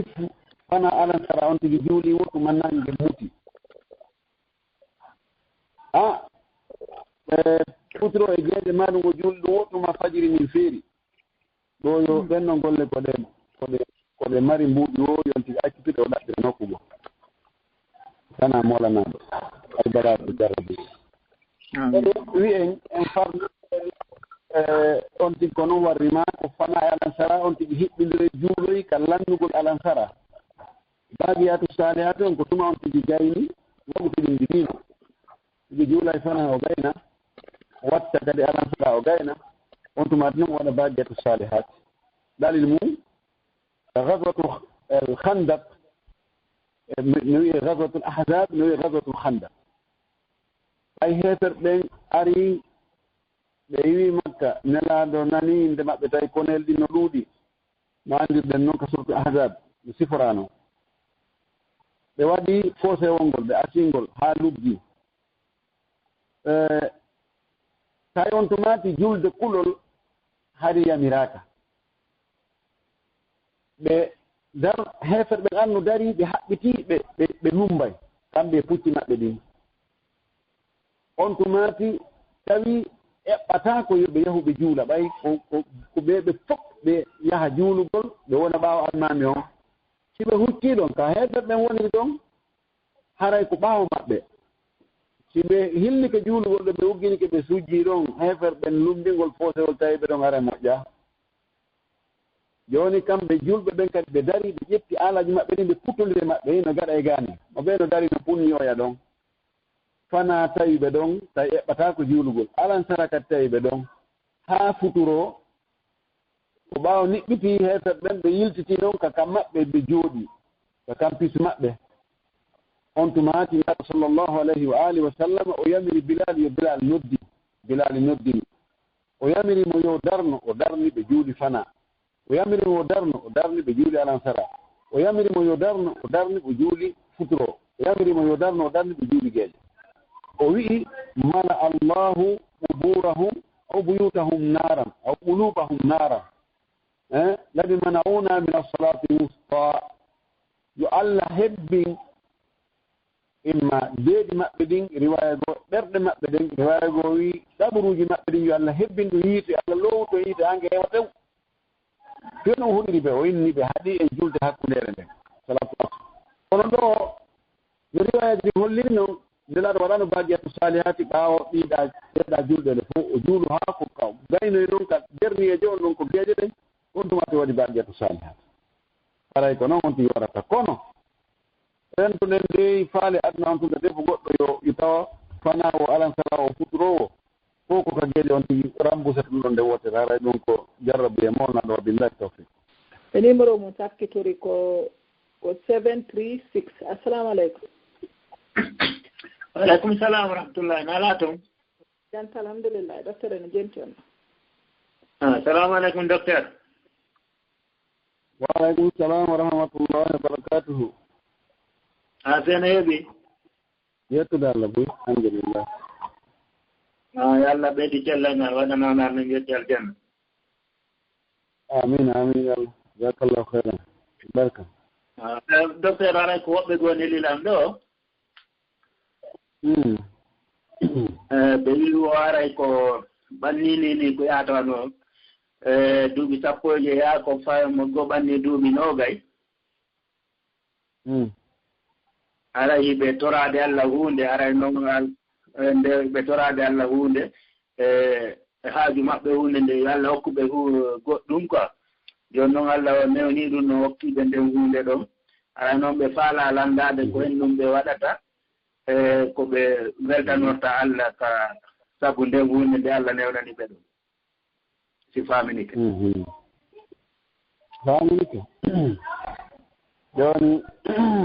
fana alansara on tigi juuli woɗɗu man nange muti futuro e geeɗe ma ɗum o juuli ɗum woɗɗuma fajiri min feeri ɗo yo ɓenno golle koɗe mari mbuuɗi woori on tigi accitude o ɗaɓɓire nokkugo sana molanaɗo ay baraɗo jarrabi kadi wi en farno on tigi ko noon warrima ko fana e alansara on tigi hiɓɓidire juuloyi ka lannugol alansara baabiyatu salihatu on ko tuma on tigi gayni waɗu tiɗi ndinino tigi juulay fana o gayna watta kadi alansara o gayna on tuma noon waɗa baabiyatu salihat ɗalil mum غزوة الخندق نوي غزوة الأحزاب نوي غزوة الخندق أي هتر بين أري بيوي مكة نلا دوناني عندما بتاعي كونيل دي نرودي ما عندي دنو كسرة الأحزاب سفرانو بوادي فوسة وانغول بأسينغول هالوبجي تاي أنتماتي جولد كلول hari yamiraka ɓe dar heferɓe anno dari ɓe haɓɓiti ɓe numbay kamɓe pucci maɓɓe ɗin on tumati tawi eɓɓata ko yoɓe yahu ɓe juula ɓay ko ɓeɓe fof ɓe yaha juulugol ɓe wona ɓaawo almami on si ɓe hucci ɗon ka heferɓe woniri ɗon haray ko ɓaawo maɓɓe si ɓe hillike juulugol ɗo ɓe ugginike ɓe sujji ɗon heferɓen lumbingol fosewol tawi ɓe ɗon ara moƴƴa joni kamɓe julɓe ɓen kadi ɓe dari ɓe ƴetti alaji maɓɓe ɗin ɓe puttodire maɓɓe hino gaɗa e gaani mo ɓe no dari no punniyoya ɗon fana tawi ɓe ɗon tawi eɓɓata ko juulugol alan sara kadi tawi ɓe ɗon haa futuro ko ɓaawa niɓɓiti heferɓe ɓen ɓe yiltiti ɗon ka kam maɓɓe ɓe jooɗi ka kam pis maɓɓe on tumati naɗo sallllahu alayhi wa alihi wa sallam o yamiri bilal yo bilal noddini o yamirimo yo darno o darni ɓe juuɗi fana o yamirimo o darni ɓe juuli alansara o yamirimo yo darno o darni ɓe juuli futuro o yamirimo yo darno o darni ɓe juuli geeƴe o wi'i mala allahu quburahum aw buyutahum naran aw qulubahum naran ladi mana'una min assalati wusta yo allah hebbin imma deeɗi maɓɓe ɗin riwaya goo ɓerɗe maɓɓe ɗen riwaya goo wi ɗaɓruuji maɓɓe ɗin yo allah hebbin ɗum yiite allah lowto yiite hanke hewa tew joni o huɗiri ɓe o inni ɓe haɗi e julde hakkundere nden salatu wassalam kono ɗo no riwayaji ɗin holliri noon nelaɗo waɗano bagiyatu salihati ɓaawo ɗeeɗa julɗe nde fof o juulu haa ko ka gaynoye noon ka dernieje on ɗon ko geeƴe ɗen on tumati waɗi bagiyatu salihati paray ko noon on ti warata kono rento ɗen de faale aduna on tuga defo goɗɗo yo tawa fana o alansara o futurowo fof ko ka geeƴe on tigi rambusata ɗum ɗon nde wotere haray ɗum ko jarrabu e molnaɗo wa billahi tawfiq e numéro mum sakkitori ko 736 assalamu aleykum waleykum salam wa rahmatullahi nala toon janta alhamdulillah docteur ene jenti on assalamu aleykum docteur waaleykum salam wa rahmatullahi wa barakatuhu seno heeɓi yettude allah boy alhamdulillah yo allah ɓeydi cellangal waɗananar no jetti aljanna amin amin allah jazakallahu khairan barka docteur aray ko woɓɓe goo nelilam ɗo ɓe wi o aray ko ɓanninini ko yatano duuɓi sappoje yaa ko faymo go ɓanni duuɓi noogay aray ɓe torade allah hunde aray noon nde ɓe torade allah hunde haaju maɓɓe hunde nde allah hokkuɓe goɗɗum quoi joni noon allah newni ɗum no hokkiɓe nden hunde ɗon aray noon ɓe faala landade ko en ɗum ɓe waɗata ko ɓe weltanorta allah ka sabu nden hunde nde allah newnani ɓe ɗum si faminike faminike joni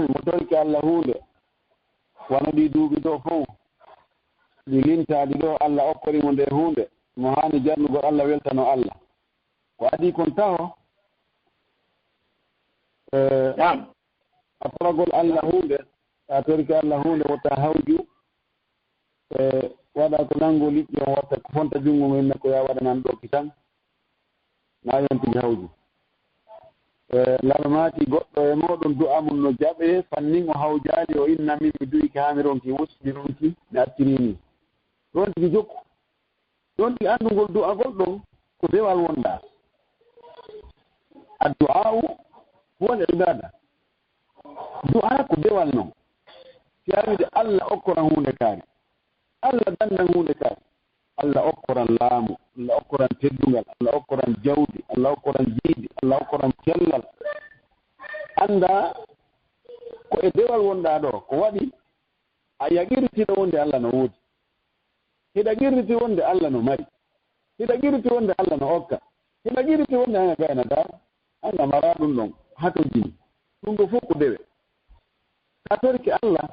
mo torki allah hunde wona ɗi duuɓi ɗo fof ɗi lintaɗi ɗo allah okkorimo nde hunde mo hani jannugol allah weltano allah ko adi kon taho a toragol allah hunde a torki allah hunde wotta hawju waɗa ko nanngo liƴƴi on watta ko fonta junngo mum ne ko ya waɗanan ɗo ki tan na yontigi hawju larmati goɗɗo e moɗon du'a mum no jaɓe fannin o hawjaali o inna min mi du'iki haa mi ronki wusmi ronki mi accirini ɗon tigi jokku ɗon tigi anndugol du'agol ɗon ko dewal wonɗa addu'a'u huwa l ibada du'a ko dewal noon si a wide allah okkoran hunde kaari allah dandan hunde kaari allah okkoran laamu allah okkoran teddungal allah okkoran jawdi allah okkoran jiidi allah okkoran cellal annda ko e dewal wonɗa ɗo ko waɗi a yaɓirtino wonde allah no woodi hiɗa ƴirriti wonde allah no mari hiɗa ƴirriti wonde allah no hokka hiɗa ƴirriti wonde anga gayna da anga mara ɗum ɗon hato jini ɗum ɗo fof ko dewe sa torki allah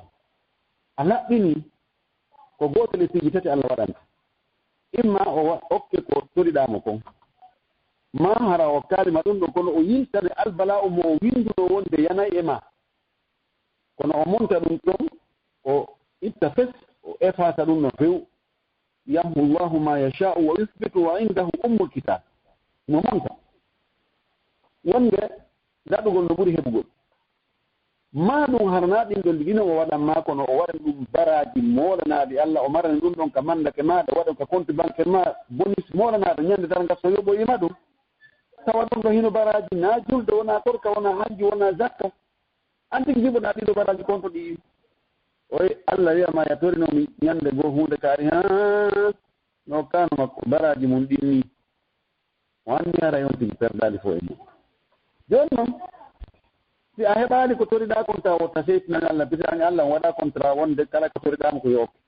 a laɓɓini ko gotel e siji tati allah waɗanta imma o hokke ko toriɗamo kon ma hara o kalima ɗum ɗo kono o yintane albala o mo o winduno wonde yanayi e ma kono o monta ɗum ɗon o itta fes o efata ɗum no few yamhu llahu ma yasha'u wa yuthbitu wa indahu ummul kitab mo monta wonde daɗugol no ɓuri heɓugol ma ɗum harna ɗin ɗon ɗino o waɗan ma kono o waɗan ɗum baraji moolanaɗi Allah o marani ɗum ɗon ka mandake maɗa waɗan ka compte banque ma bonis moolanaɗo ñande tan gas so yoɓoyima ɗum tawa ɗum ɗo hino baraji na julde wona torka wona hajji wona zakka an tigi jiɓoɗa ɗiɗo baraji compte ɗi oy Allah wiyama ya torinomi ñande goo hunde kaari ha no kano makko baraji mum ɗinni o anni ara yon tigi perdali fo e mum joni noon si a heɓali ko toriɗa kon taw wotta seytinani Allah bisani Allah waɗa contrat wonde kala ko toriɗama ko yokke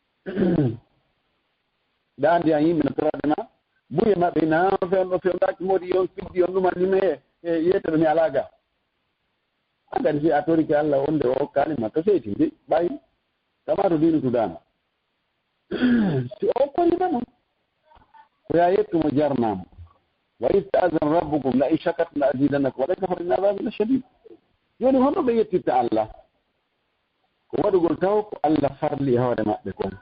da andi an yimɓe no toraɗema buye maɓɓe na fewno fewnaki modi yon fiddi on ɗumannima e yetteɗo mi alaga agadi si a torike Allah wonde o hokkanima to seytinde ɓayi kama to dinutudama si o kollima noon ko ya yettumo jarnamo wa ista'zan rabbukum la in shakartum la azidannakum wa la kafartum inna azabi lashadid joni honno ɓe yettitta Allah ko waɗugol taw ko Allah farli hoore maɓɓe kon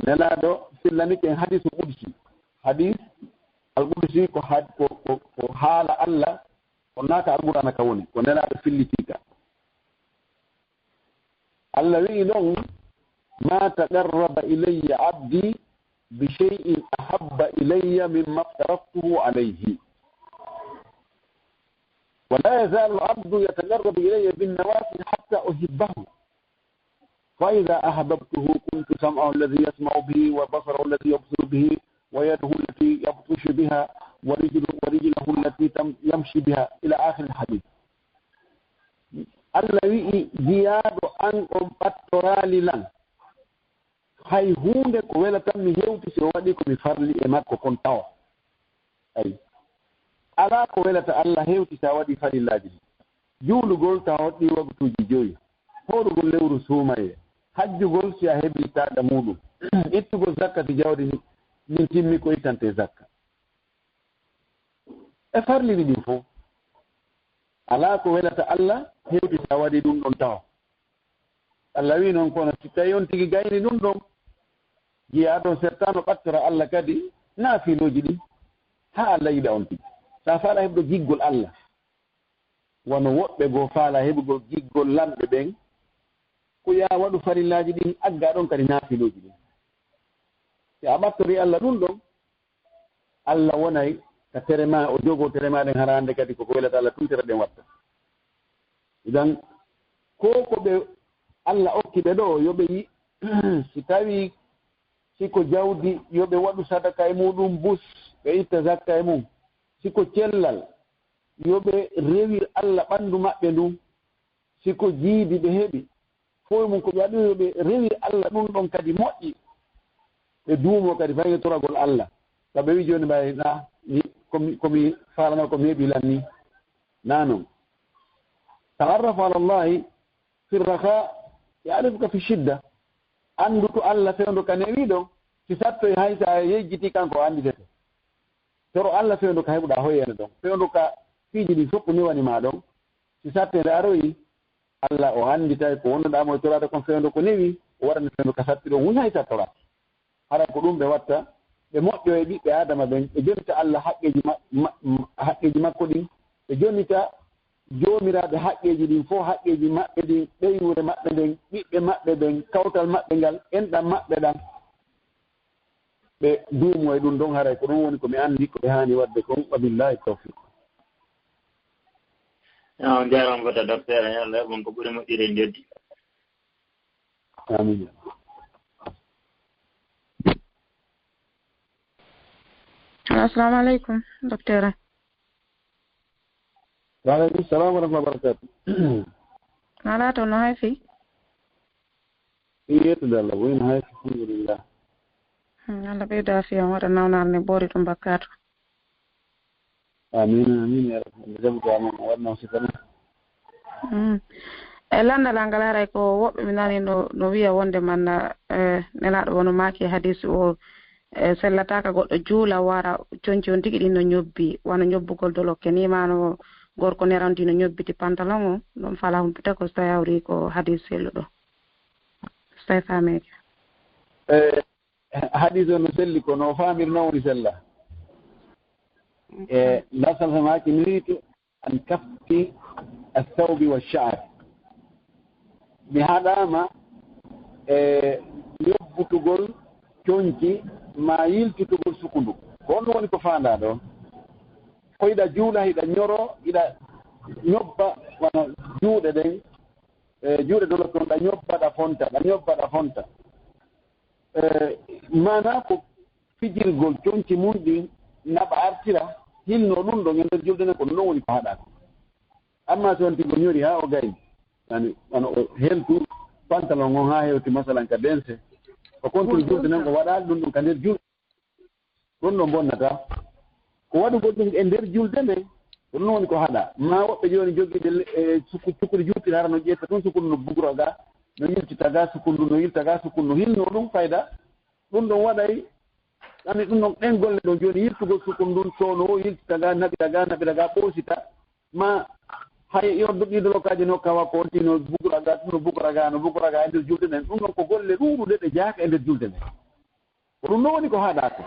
nelaɗo sillanike en hadis qudsi hadis al qudsi ko haala Allah ko naata alqur'ana ka woni ko nelaɗo fillitika Allah wi'i ɗon ma taqarraba ilayya abdi bi shay'in ahabba ilayya mimma aftaraftuhu alayhi ولا يزال العبد يتقرب إلي بالنوافل حتى أحبه فإذا أحببته كنت سمعه الذي يسمع به وبصره الذي يبصر به ويده التي يبطش بها ورجله التي يمشي بها إلى آخر الحديث الذي زياد أن أبطرالي لن هاي هونك ولا تم هيوتي سواديكم بفرلي إماكو كنتاو أي ala ko welata Allah hewti sa waɗi farillaji juulugol ta waɗɗi waktuji joyi hoɗugol lewru suumaye hajjugol si a heɓi taɗa muɗum ittugol zakkati jawdi min timmi ko ittante zakka e farliri ɗin fof ala ko welata Allah hewti sa waɗi ɗum ɗon tawa Allah wi noon kono si tawi on tigi gayni ɗum ɗon jiya ɗon sertano ɓattora Allah kadi naafiloji ɗin ha Allah yiɗa on tigi sa faala heɓɗo giggol Allah wono woɓɓe goo faala heɓugol giggol lamɓe ɓen ko ya waɗu farillaji ɗin agga ɗon kadi naafiloji ɗin si a ɓattori Allah ɗum ɗon Allah wonay ka terema o jogo terema ɗen harande kadi koko welata Allah tumtira ɗen watta idan ko ɓe Allah okki ɓe ɗo yoɓe yi si tawi siko jawdi yoɓe waɗu sadaka e muɗum bus ɓe itta zakka e mum siko cellal yoɓe rewir Allah ɓanndu maɓɓe ndun siko jiidi ɓe heɓi fof mum ko ɓe waɗi yoɓe rewir Allah ɗum ɗon kadi moƴƴi ɓe duumo kadi fayi toragol Allah so ɓe wi jooni mbay na komi falano komi heɓi lan ni na noon taarrafu ala llahi fi raka yarifuka fi shidda anndu to Allah fewndo ka newi ɗon si sattoy hay sa yejjiti kanko o annditete toro Allah fewndo ka heɓuɗa hoyene ɗon fewndo ka fiiji ɗi fof ko niwanima ɗon si sattede aroyi Allah o annditay ko wonnoɗamo e torade kon fewndo ko newi o waɗani fewndo ka satti ɗon woni hay sa torata haɗa ko ɗum ɓe watta ɓe moƴƴo e ɓiɓɓe adama ɓen ɓe jonita Allah haqqeji makko ɗin ɓe jonita joomiraɓe haqqeji ɗin fof haqqeji maɓɓe ɗin ɓeywure maɓɓe nden ɓiɓɓe maɓɓe ɓen kawtal maɓɓe ngal enɗam maɓɓe ɗam ɓe duumo e ɗum ɗon haray ko ɗum woni ko mi anndi ko ɓe haani waɗde kon wabillahi tawfiq on jaram gota docteur Allah heɓon ko ɓuri moƴƴiri jeddi amin assalamu aleykum docteur waaleykum salam wa rahmatulah barakatu ala to no hayfi yettude Allah woyno hayfi alhamdulillah Allah ɓeyda fiyan waɗa nawnarne ɓoori to mbakkatu amin ya rabbi jaɓuto amen waɗno sifana e landal ngal haray ko woɓɓe mi nani no wiya wonde manna nelaɗo wono maaki hadis o sellataka goɗɗo juula wara conci on tigi ɗin no ñobbi wano ñobbugol dolokke ni mano gorko nerandi no ñobbiti pantalon o ɗum fala humpita ko so tawi hawri ko hadis selluɗo so tawi fameke hadis o no selli ko no famirno woni sella لا سلسماك نريد أن كفي الثوب والشعر بهذا ما يبتغل كونتي ما يلتغل سكندو كون وني كفانا دو فإذا جولا إذا نيرو إذا نيوبا وانا جوده دين جوده دولو كون دا نيوبا دا فونتا mana ko fijirgol conci mun ɗin naɓa artira hinno ɗum ɗo nder juldene ko non woni ko haɗa amma so wonti ko ñori ha o gayi ana o heltu pantalon on ha hewti masalan ka dense ko kontul juldenen ko waɗali ɗum ɗum ka nder julde ɗum ɗo bonnata ko waɗugol ɗum e nder julde nde ko non woni ko haɗa ma woɓɓe joni joguiɗe cukkude juttira hara no ƴetta toon sukundu no bugro ga no yiltita ga sukundu no yilta ga sukundu hinno ɗum fayda ɗum ɗon waɗay ani ɗum ɗon ɗen golle ɗo joni yirtugol sukundu ɗum soono o yiltita ga naɓira ga ɓoosita ma hay yoddu ɗiɗolokaji no kawa ko onti no bugoraga e nder julde nden ɗum ɗon ko golle ɗuuɗuɗe ɗe jaaka e nder julde nden ko ɗum ɗon woni ko haɗa ko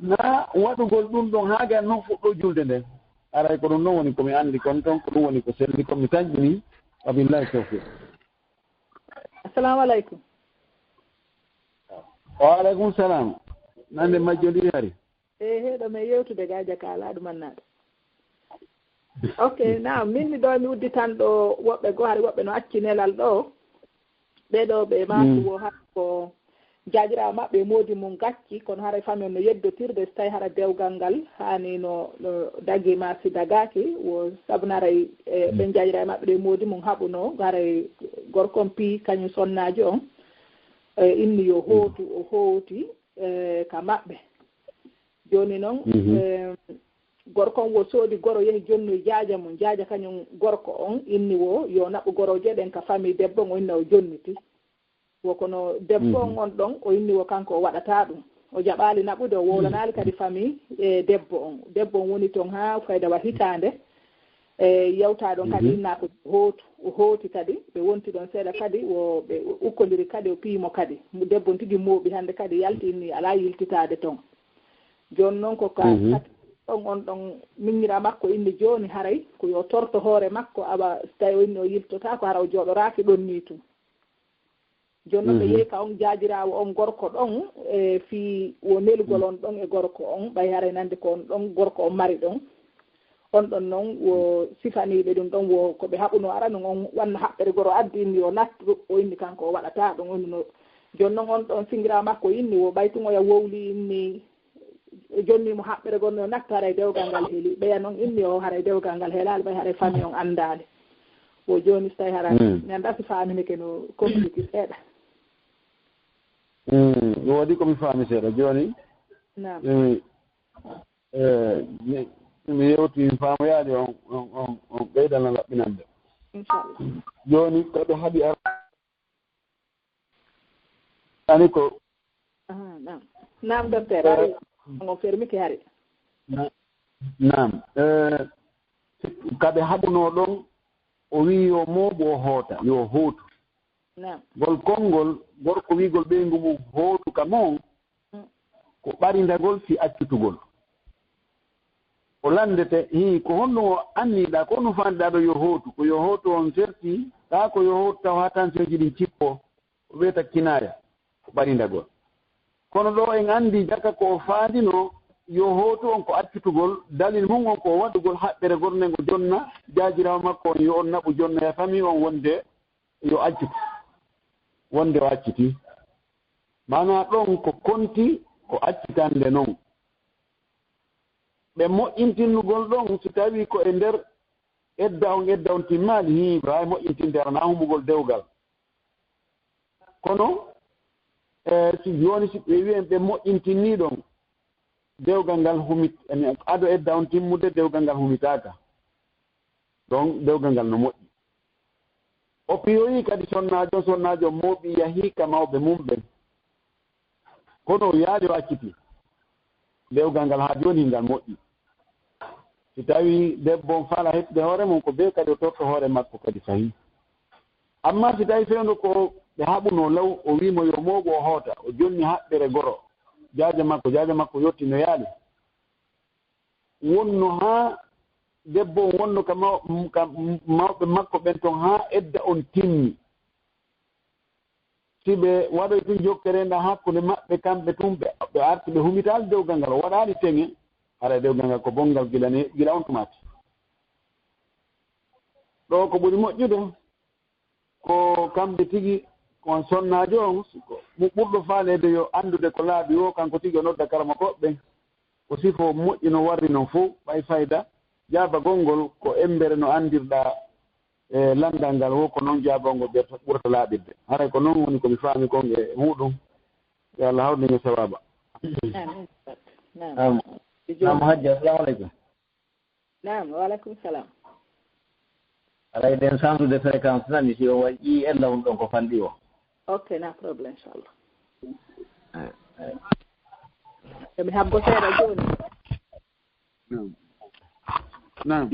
na waɗugol ɗum ɗon haaga noon fuɗɗo julde nden aray ko ɗum ɗon woni komi anndi kon toon ko ɗum woni ko selli komi tañƴini wabillahi tawfiq assalamu aleykum waaleykum salam nande majjodiri hari heeɗo men yewtude gaja ka alaa ɗumannaɗo ok nam min mi ɗo mi udditan ɗo woɓɓe goo hari woɓɓe no accinelal ɗo ɓeɗo ɓe masuwo har ko jaajirawo maɓɓe moodi mum gacci kono haray famen no yeddotirde so tawi hara dewgal ngal hani no dagi ma si dagaki wo sabunaray ɓen jaajirawo maɓɓe ɗe moodi mum haɓuno haray gorkon pi kañum sonnajo on inni yo hootu o hooti ka maɓɓe joni noon gorkon wo soodi goro yehi jonnoy jaaja mum jaaja kañum gorko on inni wo yo naɓu goroje ɗen ka famille debbo on o inni o jonniti wokono debbo on ɗon o inni wo kanko o waɗata ɗum o jaɓaali naɓude o wowlanaali kadi famille debbo on woni toon haa fayda wa hitande yewtaa ɗon kadi innaa ko o hooti kadi ɓe wonti ɗon seeɗa kadi ɓe ukkodiri kadi o piimo kadi debbo on tigi mooɓi hannde kadi yalti inni alaa yiltitaade toon jooni noon ko ka on ɗon miññira makko inni jooni haray ko yo torto hoore makko awa so tawi o inni o yiltotaa ko hara o jooɗoraaki ɗon nii tum jooni noon ɓe yehi ka on jaajiraawo on gorko ɗon fii wo nelugol on ɗon e gorko on ɓay haray nande ko on ɗon gorko on mari ɗon on ɗon noon wo sifaniiɓe ɗum ɗon wo ko ɓe haɓuno arano on wanna haɓɓere goro addi inni o nattu o inni kanko o waɗataa ɗum onni no jooni noon on ɗon singiraa makko inni wo ɓaytugoya wowli inni jonnimo haɓɓere gonno o nattu haray dewgal ngal heeli ɓeya noon inni o haray dewgal ngal heelaali ɓay haray famille on anndaade wo jooni so tawi hara mi annda si faaminike no compliqué seeɗa woodi komi faami seeɗa jooni mi yewti mi faamoyaade on ɓeydana laɓɓinande inchallah jooni koɓe haɗi ani ko nam docteur ari on fermike hari nam kaɓe haɓunoo ɗon o wii yo mooɓo o hoota yo hootu ngol konngol gorko wiigol ɓeyngu mum hootu ka moon ko ɓarindagol fi accutugol o landete ko honɗum o anniiɗaa ko honɗum faandiɗaa ɗo yo hootu ko yo hootu on sertii taa ko yo hootu taw haa tension ji ɗin cippo o wiyeta kinaya ko ɓarindagol kono ɗo en anndi jaka ko o faandino yo hootu on ko accutugol dalil mum on ko waɗugol haɓɓere gornde ngo jonna jaajirawo makko on yo on naɓu jonna e famille on wonde yo accutu wonde o acciti mana ɗon ko konti ko accitande noon ɓe moƴƴintinnugol ɗon so tawi ko e nder edda on timmaali hiiba hay moƴƴintinde arana humugol dewgal kono si jooni si ɓe wiyen ɓe moƴƴintinni ɗon dewgal ngal ado edda on timmude dewgal ngal humitaaka donc dewgal ngal no moƴƴi o piyoyi kadi sonnaajo mooɓi yahiika mawɓe mum ɓen kono o yaali o acciti dewgal ngal haa jooni ngal moƴƴi si tawi debbo on faala heɓde hoore mum ko bee kadi o torto hoore makko kadi fahi amma si tawi feewno ko ɓe haɓunoo law o wiimo yo mooɓo o hoota o jonni haɓɓere goro jaaja makko yotti no yaali wonno ha debbo wonno ka mawɓe makko ɓen ton ha edda on timmi si ɓe waɗoy tun jokkere nda hakkude maɓɓe kamɓe tun ɓe arti ɓe humital dewgal ngal o waɗani teŋe hara dewgal ngal ko bongal gila on tumati ɗo ko ɓuri moƴƴude ko kamɓe tigi kon sonnajo on mo ɓurɗo faalede yo andude ko laaɓi o kanko tigi o nodda karama koɓɓe ko sifo moƴƴi no warri noon fof ɓay fayda jaaba gongol ko embere no andirɗa e landal ngal wo ko noon jaabalngol ɓurata laaɓidde haray ko noon woni komi faami kon e muɗum yo Allah hawrninge sawaba nam hajji assalamu aleykum nam waaleykum salam alay den centre de fréquence nani si o waɗi ella on ɗon ko fanɗi o ok na probléme inchallah eɓe habbo seeɗa jooni nam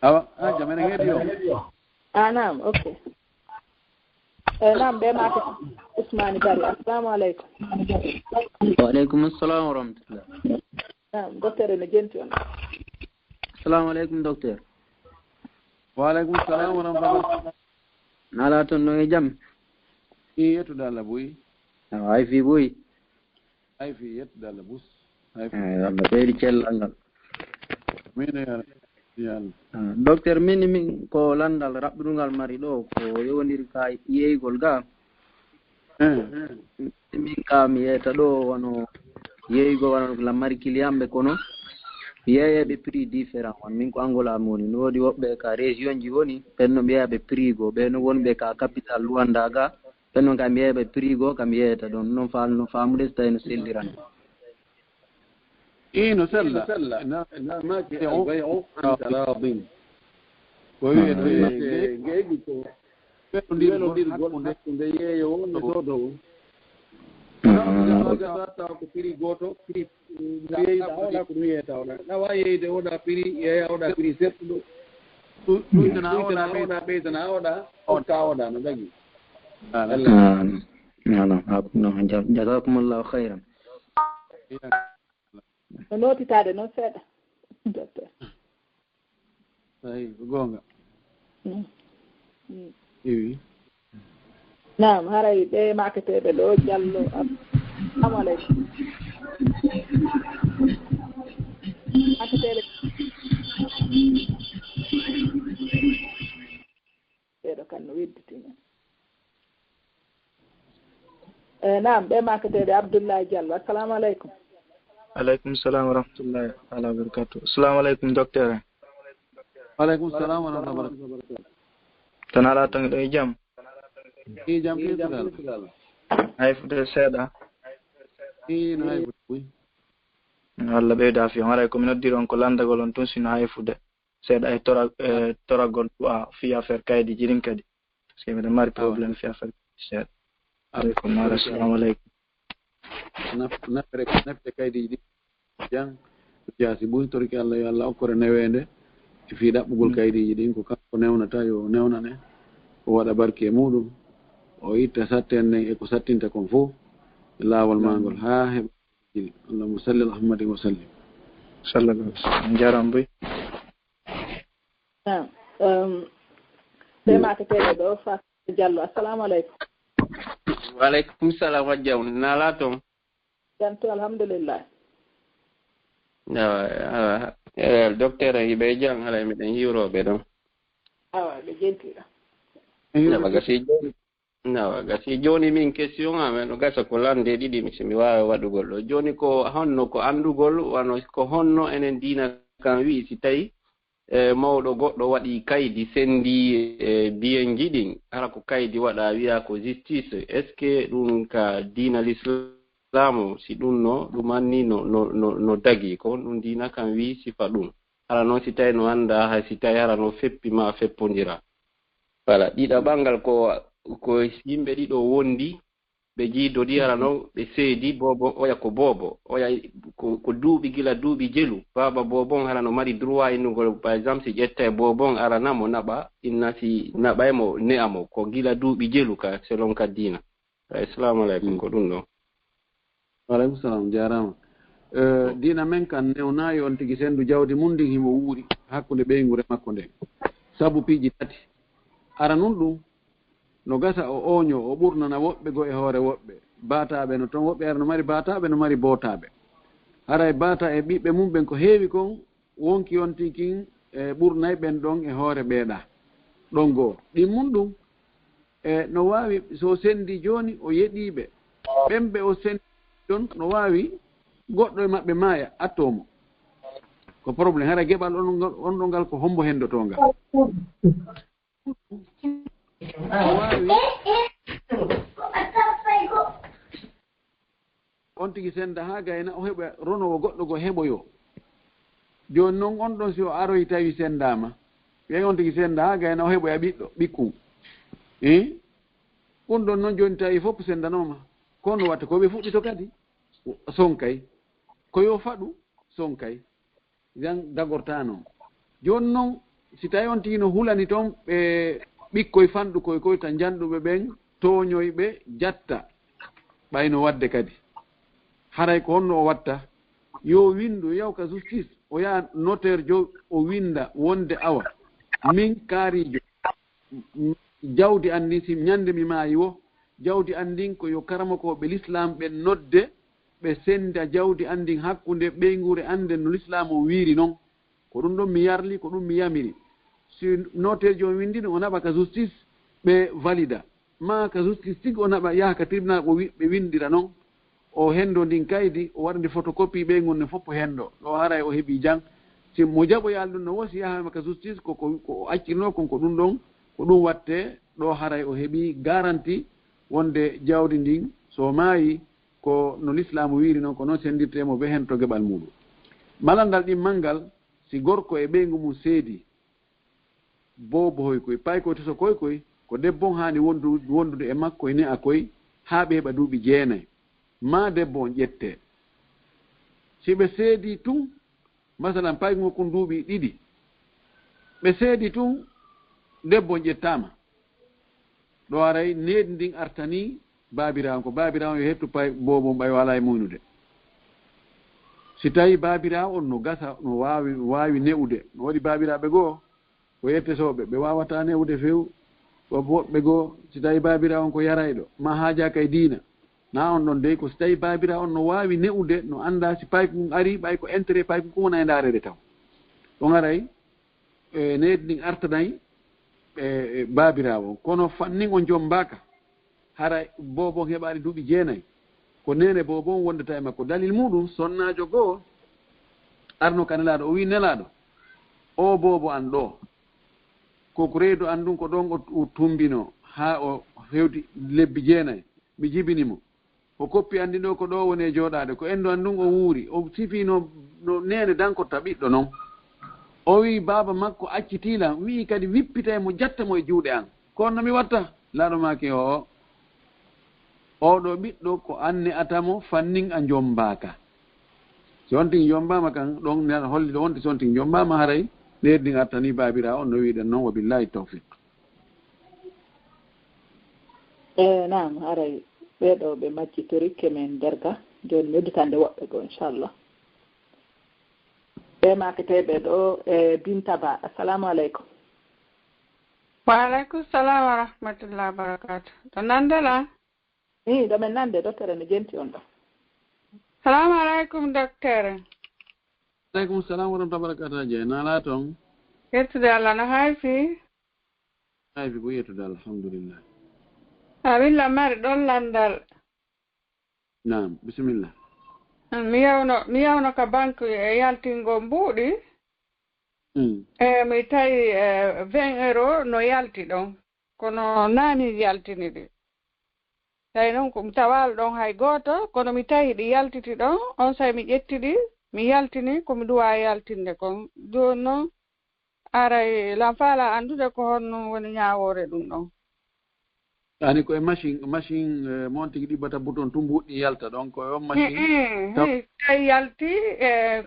awa jamene heedi o nam ok nam ɓe mate Ousmane Bari assalamu aleykum waaleykum assalam wa rahmatullah nam docteur ene jenti on assalamu aleykum docteur waaleykum salam wa rahmatullah nala toon no e jam yettude Allah boyi hay fi boyi hay fi yettude Allah bus Allah ɓeydi cellal ngal min docteur min ko landal raɓɓuɗungal mari ɗo ko yowndiri ka yeeygol ga min ka mi yeyta ɗo wono yeeygo wono la mari client ɓe kono yeeyeɓe prix différent on min ko angolami woni no woodi woɓɓe ka région ji woni ɓenno mi yeeyaɓe prix go ɓeno wonɓe ka capital Luanda ga ɓenno kam mi yeeyaɓe prix go kam yeyata ɗon noon no famude so tawi no selliran no sella namaki albay'u an taradin ko wiyete geegi ko ɓenodirgol hakkunde yeeyo o no soodowo taw ko prix goto prix yeyda oɗa ko ɗum yeyata oɗa ɗawa yeyde oɗa prix yeeya oɗa prix seɗɗuɗo ɗuytana oɗa ɓeydana oɗa otta oɗa no dagi jazakumullahu hayran no notitade noon seeɗa docteur ayi ko goonga ewi nam haray ɓe maketeɓe ɗo Diallo assalamu aleykum maketeɓe ɓeɗo kan no wedditima nam ɓe maketeɓe Abdoulaye Diallo assalamu aleykum aleykum salam wa rahmatullahi wa barakatuh assalamu aleykum docteur waaleykum salam wa rahmatullahi wa barakatuh tan ala tan ɗo e jam jam keetuɗal hayfude seeɗa no hayfude boy Allah ɓeyda afiya haray komi noddiri on ko landagol on tun sino hayfude seeɗa e toragol ɗu'a fi affaire kaydi jiɗin kadi par ce que mbiɗa mari probléme fi affaire seeɗa aleykum mara assalamu aleykum nafte kaydiji ɗi jan jaasi ɓuri torki Allah yo Allah okkore newende e fii ɗaɓɓugol kaydiji ɗin ko kanko newnata yo newnane o waɗa barke e muɗum o itta satten nden eko sattinta kon fof e laawol mangol ha heɓa jiɗi allahumma salli ala muhammadin wa sallim sallallahu alaihi wasallam jaram boy ɓe maketeɓe ɗo fa Diallo assalamu aleykum waaleykum salam wa jawni nala toon janto alhamdulillah docteur hiɓe jang haɗa miɗen hiwroɓe ɗon awa ɓe jentiɗa gasi joni min question amen no gasa ko lande ɗiɗi mi wawa waɗugol ɗo joni ko honno ko andugol wano ko honno enen diina kan wi si tawi mawɗo goɗɗo waɗi kaydi sendi biyen jiɗin hara ko kaydi waɗa wiya ko justice est ce que ɗum ka diina l'islamu si ɗum no ɗum anni no dagi ko ɗum diina kan wi sifa ɗum hara noon si tawi no anda hay si tawi hara no feppima feppodira voilà ɗiɗa ɓangal ko yimɓe ɗiɗo wondi ɓe jiidodi hara noon ɓe seedi bobo oya ko bobo oya ko duuɓi gila duuɓi jelu baba bobon hara no mari droit innugol par exemple si ƴetta e bobon aranamo naɓa inna si naɓaymo ne'amo ko gila duuɓi jelu ka selon ka diina assalamu alaikum ko ɗum ɗo. Waaleykum salam jarama. Dina men kan newnayi on tigi sendu jawdi mum ndin himo wuuri hakkunde ɓeygure makko nden sabu piiji tati. Ara nun ɗum no gasa o oño o ɓurnana woɓɓe go e hoore woɓɓe baataɓe no toon woɓɓe ara no mari baataɓe no mari bootaɓe. Haray baata e ɓiɓɓe mum ɓen ko heewi kon wonki on tikin e ɓurnay ɓen ɗon e hoore ɓeeɗa ɗon goo ɗin mum ɗum no waawi so sendi jooni o yeɗiiɓe ɓen ɓe o sendi jon no waawi goɗɗo e maɓɓe maaya attomo ko probléme hara geɓal on ɗo ngal ko hombo henndotongal no waawi on tigi senda haa gayna o heɓa ronowo goɗɗo go heɓoyo jooni noon on ɗon si o aroyi tawi sendama ɓen on tigi senda haa gayna o heɓoya ɓikkum ɗum ɗon noon jooni tawi fof sendanoma kono watta ko ɓe fuɗɗito kadi sonkay ko yo faɗu sonkay jan dagorta noon jooni noon si tawi on tigi no hulani toon ɓe ɓikkoye fanɗu koye tan janɗuɓe ɓen tooñoyɓe jatta ɓayno wadde kadi haray ko honno o watta yo windu yawka justice o yaha notaire jo o winda wonde awa min kaarijo jawdi andin si ñande mi maayi wo jawdi andin ko yo karamokoɓe l'islam ɓe nodde ɓe senda jawdi andin hakkunde ɓeygure anden no l'islam o wiiri noon ko ɗum ɗon mi yarli ko ɗum mi yamiri si notaire jo windino o naɓa ka justice ɓe valida ma ka justice tigi o naɓa yaha ka tribunal ɓe windira noon o hendo ndin kaydi o waɗande photocopie ɓeygon ne fof hendo ɗo haray o heeɓi jang si mo jaɓoyal ɗum no wosi yahama ka justice ko accirno kon ko ɗum ɗon ko ɗum watte ɗo haray o heeɓi garanti wonde jawdi ndin so maayi ko no l'islam wiiri noon ko noon sendirtemo ɓe hen to geɓal muɗum malandal ɗimmal ngal si gorko e ɓeygu mum seedi bobo hoykoy pay koy to so koykoy ko debbon hani wondude e makko e ne a koy haa ɓe heɓa duuɓi 9 ma debbo on ƴette si ɓe seedi tun masalan paygu ngo kon duuɓi 2 ɓe seedi tun debbo on ƴettama ɗo aray needi ndin artani babirawo ko babirawo yo hettu pay bobo ɓay wala e muynude si tawi babirawo on no gasa no wawi ne'ude no waɗi babiraɓe goo ko yettesoɓe ɓe wawata ne'ude few woɓɓe goo si tawi babirawo on ko yarayɗo ma haaja kay diina na on ɗon dey ko si tawi babirawo on no wawi ne'ude no anda si payko mum ari ɓay ko intérêt payko kum wona e ndarede taw ɗon aray needi ndin artanayi babirawo kono fannin on joom mbaka hara bobon heɓani duuɓi 9 ko nene bobon wondata e makko dalil muɗum sonnajo goo arno ka nelaɗo o wi nelaɗo o bobo an ɗo koko reedu an ɗum ko ɗon o tumbino ha o hewti lebbi 9 mi jibinimo o koppi andi ɗo ko ɗo woni e jooɗade ko endu an ɗum o wuuri o sifino no nene dankotta ɓiɗɗo noon o wi baba makko accitila wi kadi wippita e mo jatta mo e juuɗe an kono mi watta laaɗo maki oɗo ɓiɗɗo ko anne atamo fannin a jombaka si on tin jombama kan ɗon ne holli ɗo wonti si on tin jombama haray neerdin artani babira on no wiɗen noon wa billahi tawfiq nam haray ɓeɗo ɓe maccitori kemen derga joni nodditande woɓɓe go inchallah ɓe maketeɓe ɗo e Binta Ba assalamu aleykum waaleykum salam wa rahmatullah wa barakatu to nandela i ɗomin nande docteur mi jenti on ɗo salamu aleykum docteur aleykum salam wa rahmatullah wa barakatu je nala toon yettude Allah no hayfi ko yettude alhamdulillah abilla mari ɗon landal nam bisimillah mi yawno ka banque e yaltingo mbuuɗi mi tawi 20 euros no yalti ɗon kono naani yaltini ɗi tawi noon ko mi tawali ɗon hay gooto kono mi tawi ɗi yaltiti ɗon on sayi mi ƴetti ɗi mi yaltini komi duwa yaltinde kon joni noon aray lan faala andude ko honno woni ñaawore ɗum ɗon ani koye machine mon tigi ɗiɓata bouton tumbuɗɗi yalta ɗon koye on machine tawi yalti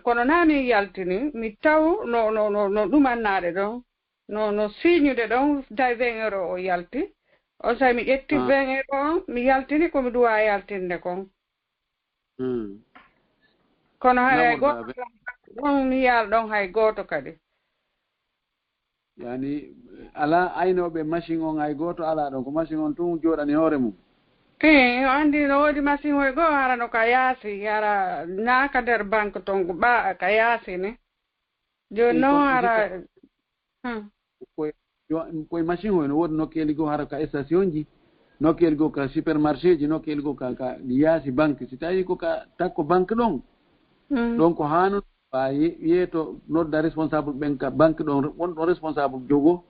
kono naani yaltini mi taw no ɗumannaɗe ɗon no signude ɗon tawi 20 euros o yalti o sa mi ƴetti 20 euro mi yaltini komi duwa yaltinde kon kono hay goto ɗon mi yal ɗon hay goto kadi yani ala aynoɓe machine on hay goto ala ɗon ko machine on tun joɗani hoore mum o andi no woodi machine hoy goo harano ka yaasi hara naaka nder banque ton ɓa ka yaasi ne joni noon hara koye machine hoy no woodi nokkeli goo hara ka station ji nokkeli goo ka supermarché ji nokkeli goo ka yaasi banque si tawi ko ka takko banque ɗon ɗon ko hano ɓa yeeto nodda responsable ɓen ka banque ɗon wonɗon responsable jogo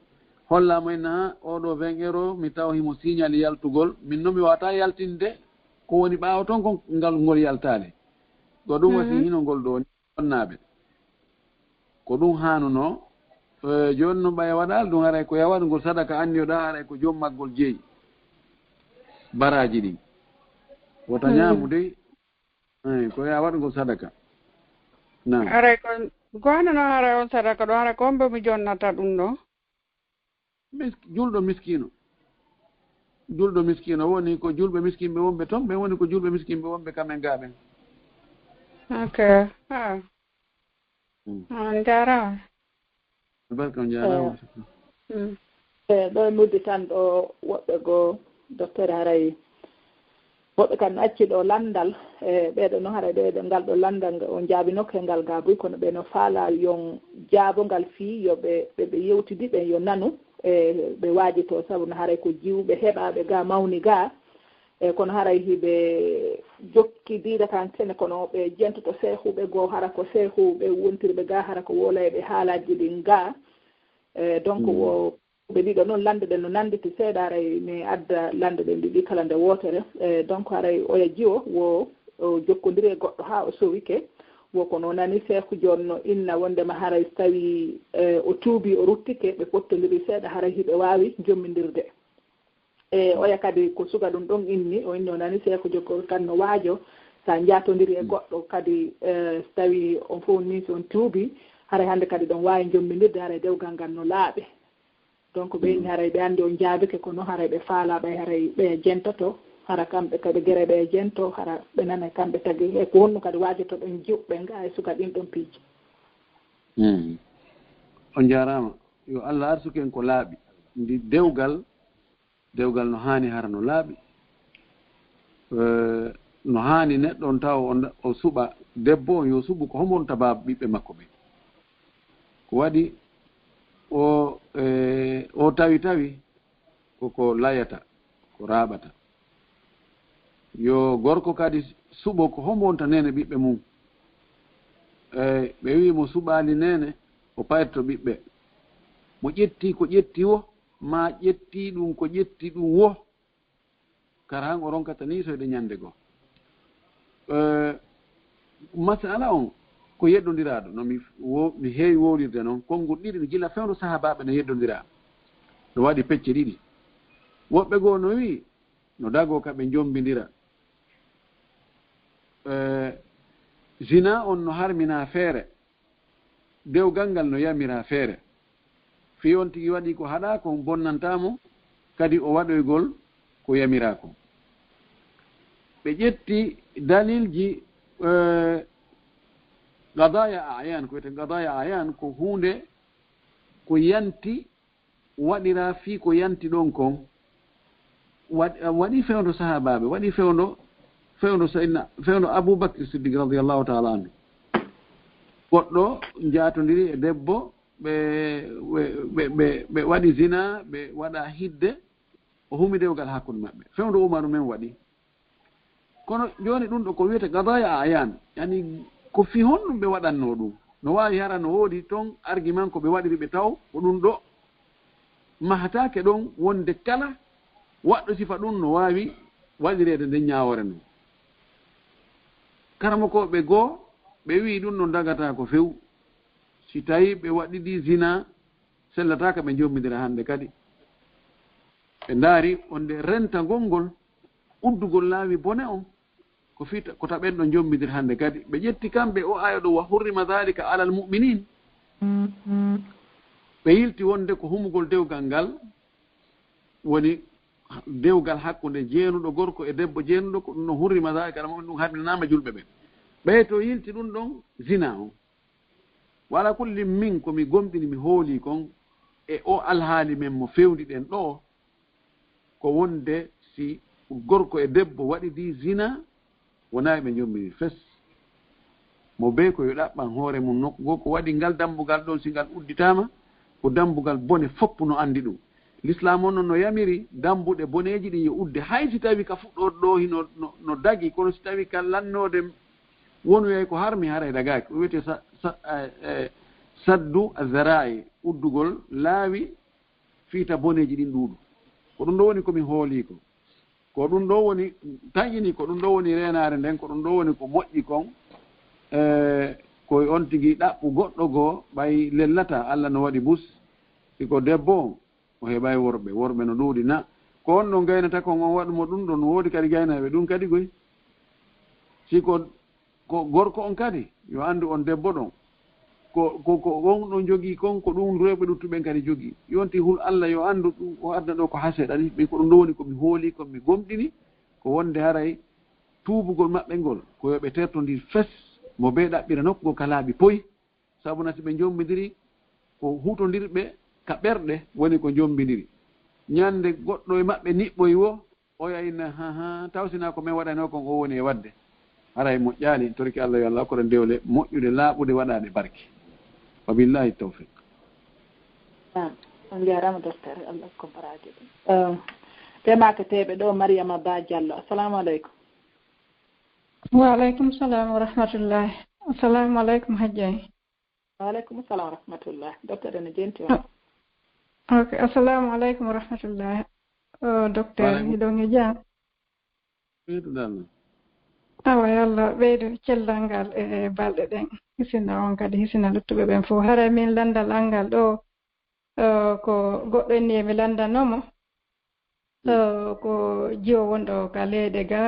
hollama en ha oɗo 20 euro mi taw himo signal yaltugol min noon mi wawata yaltinde ko woni ɓaawa toon ko ngal ngol yaltade ko ɗum wasi hinogol ɗo onnaɓe ko ɗum hanuno joni no ɓaya waɗal ɗum haray ko yawat ngol sadaka annioɗa haray ko joom maggol jeeyi baraji ɗi wota ñamude ko yawat ngol sadaka nam haray ko gonano haray on sadaka ɗo haray ko hombe mi jonnata ɗum ɗo julɗo miskino woni ko julɓe miskinɓe wonɓe toon ɓe woni ko julɓe miskinɓe wonɓe kamen gaɓen ok on jarama barka on jarama ɗo nuddi tan ɗo woɓɓe goo docteur haray woɓɓe kam acci ɗo landal ɓeɗo noon haray ɓeɗo ngal ɗo landal on jaabinokke ngal gabuy kono ɓe no faala yon jaabongal fii yo ɓe yewtidi ɓen yo nanu ɓe waaji to sabu no haray ko jiwɓe heɓaɓe ga mawni ga kono haray hiɓe jokkidira kan sene kono ɓe jentoto seehuɓe goo hara ko seehuɓe wontirɓe ga hara ko woolayɓe haalaji ɗin ga donc wo ɓe ɗiɗo noon lande ɗen no nanditi seeɗa haray mi adda lande ɗen ɗiɗi kala nde wootere donc haray oya jiwo wo jokkodiri e goɗɗo ha o sowike wo kono nani seeku jonno inna wondema haray so tawi o tuubi o ruttike ɓe pottodiri seeɗa haray hiɓe wawi jommidirde oya kadi ko suga ɗum ɗon inni o inni o nani seeku jokko kadi no waajo sa jatodiri e goɗɗo kadi so tawi on fof ni so on tuubi haray hannde kadi ɗon wawi jommidirde haray dewgal ngal no laaɓe donc ɓe inni haray ɓe andi on jaabike kono haray ɓe faalaɓe haray ɓe jentoto hara kamɓe kadi gere ɓe jento hara ɓe nana kamɓe tagi e ko wonno kadi waajoto ɗon jiwɓe nga e suka ɗin ɗon piiji on jarama yo Allah arsuken ko laaɓi ndi dewgal no haani hara no laaɓi no haani neɗɗo on taw o suɓa debbo on yo suɓu ko homon taba ɓiɓɓe makko ɓe ko waɗi o tawi koko layata ko raɓata yo gorko kadi suɓo ko hombonta nene ɓiɓɓe mum ɓe wi mo suɓali nene o payto ɓiɓɓe mo ƴetti ko ƴetti wo ma ƴetti ɗum ko ƴetti ɗum wo kara han o ronkata ni soyde ñande goo masala on ko yeddodiraɗo no mi heewi wowlirde noon konngol ɗiɗi gila fewndo sahabaɓe no yeddodira no waɗi pecce ɗiɗi woɓɓe goo no wi no dago kaɓe jombidira zina on no harmina feere dewgal ngal no yamira feere fi on tigi waɗi ko haɗa ko bonnantamo kadi o waɗoygol ko yamira ko ɓe ƴetti dalilji gadaya ayan ko wiyete gadaya ayan ko hunde ko yanti waɗira fi ko yanti ɗon kon waɗi fewndo sahabaɓe waɗi fewndo aboubacre siddique radiallahu taala anhu goɗɗo jatodiri e debbo ɓe waɗi zina ɓe waɗa hidde o humi dewgal hakkude maɓɓe fewndo umaru men waɗi kono joni ɗum ɗo ko wiyete gadaya ayan yani ko fi honɗum ɓe waɗanno ɗum no wawi hara no woodi toon argument ko ɓe waɗiri ɓe taw ko ɗum ɗo mahatake ɗon wonde kala waɗɗo sifa ɗum no wawi waɗirede nden ñawore no karama ko ɓe goo ɓe wi ɗum no dagata ko few si tawi ɓe waɗiɗi zina sellataka ɓe jommidira hande kadi ɓe ndaari onde renta gongol uddugol laawi bone on ko fita ko taɓen ɗo jommidir hande kadi ɓe ƴetti kamɓe o aya ɗo wa hurrima dhalika ala almuminin ɓe yilti wonde ko humugol dewgal ngal woni dewgal hakkunde jeenuɗo gorko e debbo jeenuɗo ko ɗum no hurrima zalika ɗum ɗum harminama julɓe ɓen ɓey to yilti ɗum ɗon zina o wala kulli min komi gomɗini mi hooli kon e o alhaali men mo fewndi ɗen ɗo ko wonde si gorko e debbo waɗidi zina wona ɓe jombini fes mo be ko yo ɗaɓɓan hoore mum nokkugo ko waɗi ngal dambugal ɗon si ngal udditama ko dambugal bone fopp no andi ɗum l'islam on no yamiri dambuɗe boneji ɗi yo udde hay si tawi ka fuɗɗoɗo ɗo hino no dagi kono si tawi ka lannode wonoyay ko harmi haray dagaki o wiyete saddu azara'i uddugol laawi fiita boneji ɗin ɗuuɗu ko ɗum ɗo woni komi hooli ko ɗum ɗo woni taƴini ko ɗum ɗo woni renare nden ko ɗum ɗo woni ko moƴƴi kon koye on tigi ɗaɓɓu goɗɗo goo ɓay lellata Allah no waɗi bus siko debbo o heɓay worɓe no ɗuuɗi na ko on ɗon gaynata kon on waɗumo ɗum ɗon woodi kadi gaynaɓe ɗum kadi goy siko ko gorko on kadi yo andu on debbo ɗon ko on ɗon jogii kon ko ɗum rewɓe ɗuttuɓen kadi jogii yonti hul Allah yo andu ɗum o adda ɗo ko haseɗa ni min ko ɗum ɗo woni komi hooli komi gomɗini ko wonde haray tuubugol maɓɓe ngol ko yoɓe tertodir fes mo be ɗaɓɓira nokkugo ka laaɓi poyi sabu nati ɓe jombidiri ko hutodirɓe ka ɓerɗe woni ko jombidiri ñande goɗɗo e maɓɓe niɓɓoy wo o yayna ha tawsina ko min waɗano kon o woni e wadde haray moƴƴaani torki Allah yo Allah koɗo ndewle moƴƴude laaɓude waɗaade barke wa billahi tawfiq on jarama docteur Allah ko baraji ɓe makateɓe ɗo Mariama Ba Diallo assalamu aleykum wa aleykum salam wa rahmatullah assalamu aleykum hajjay wa aleykum salam wa rahmatullah docteur ene jenti on ok assalamu aleykum wa rahmatullah docteur hiɗon e jam ɓeyduɗallah awa yallah ɓeydo cellal ngal e balɗe ɗen hisina on kadi hisina luttuɓe ɓen fof haray min landal angal ɗo ko goɗɗo inni emi landanomo ko jiwo wonɗo ka leyɗe ga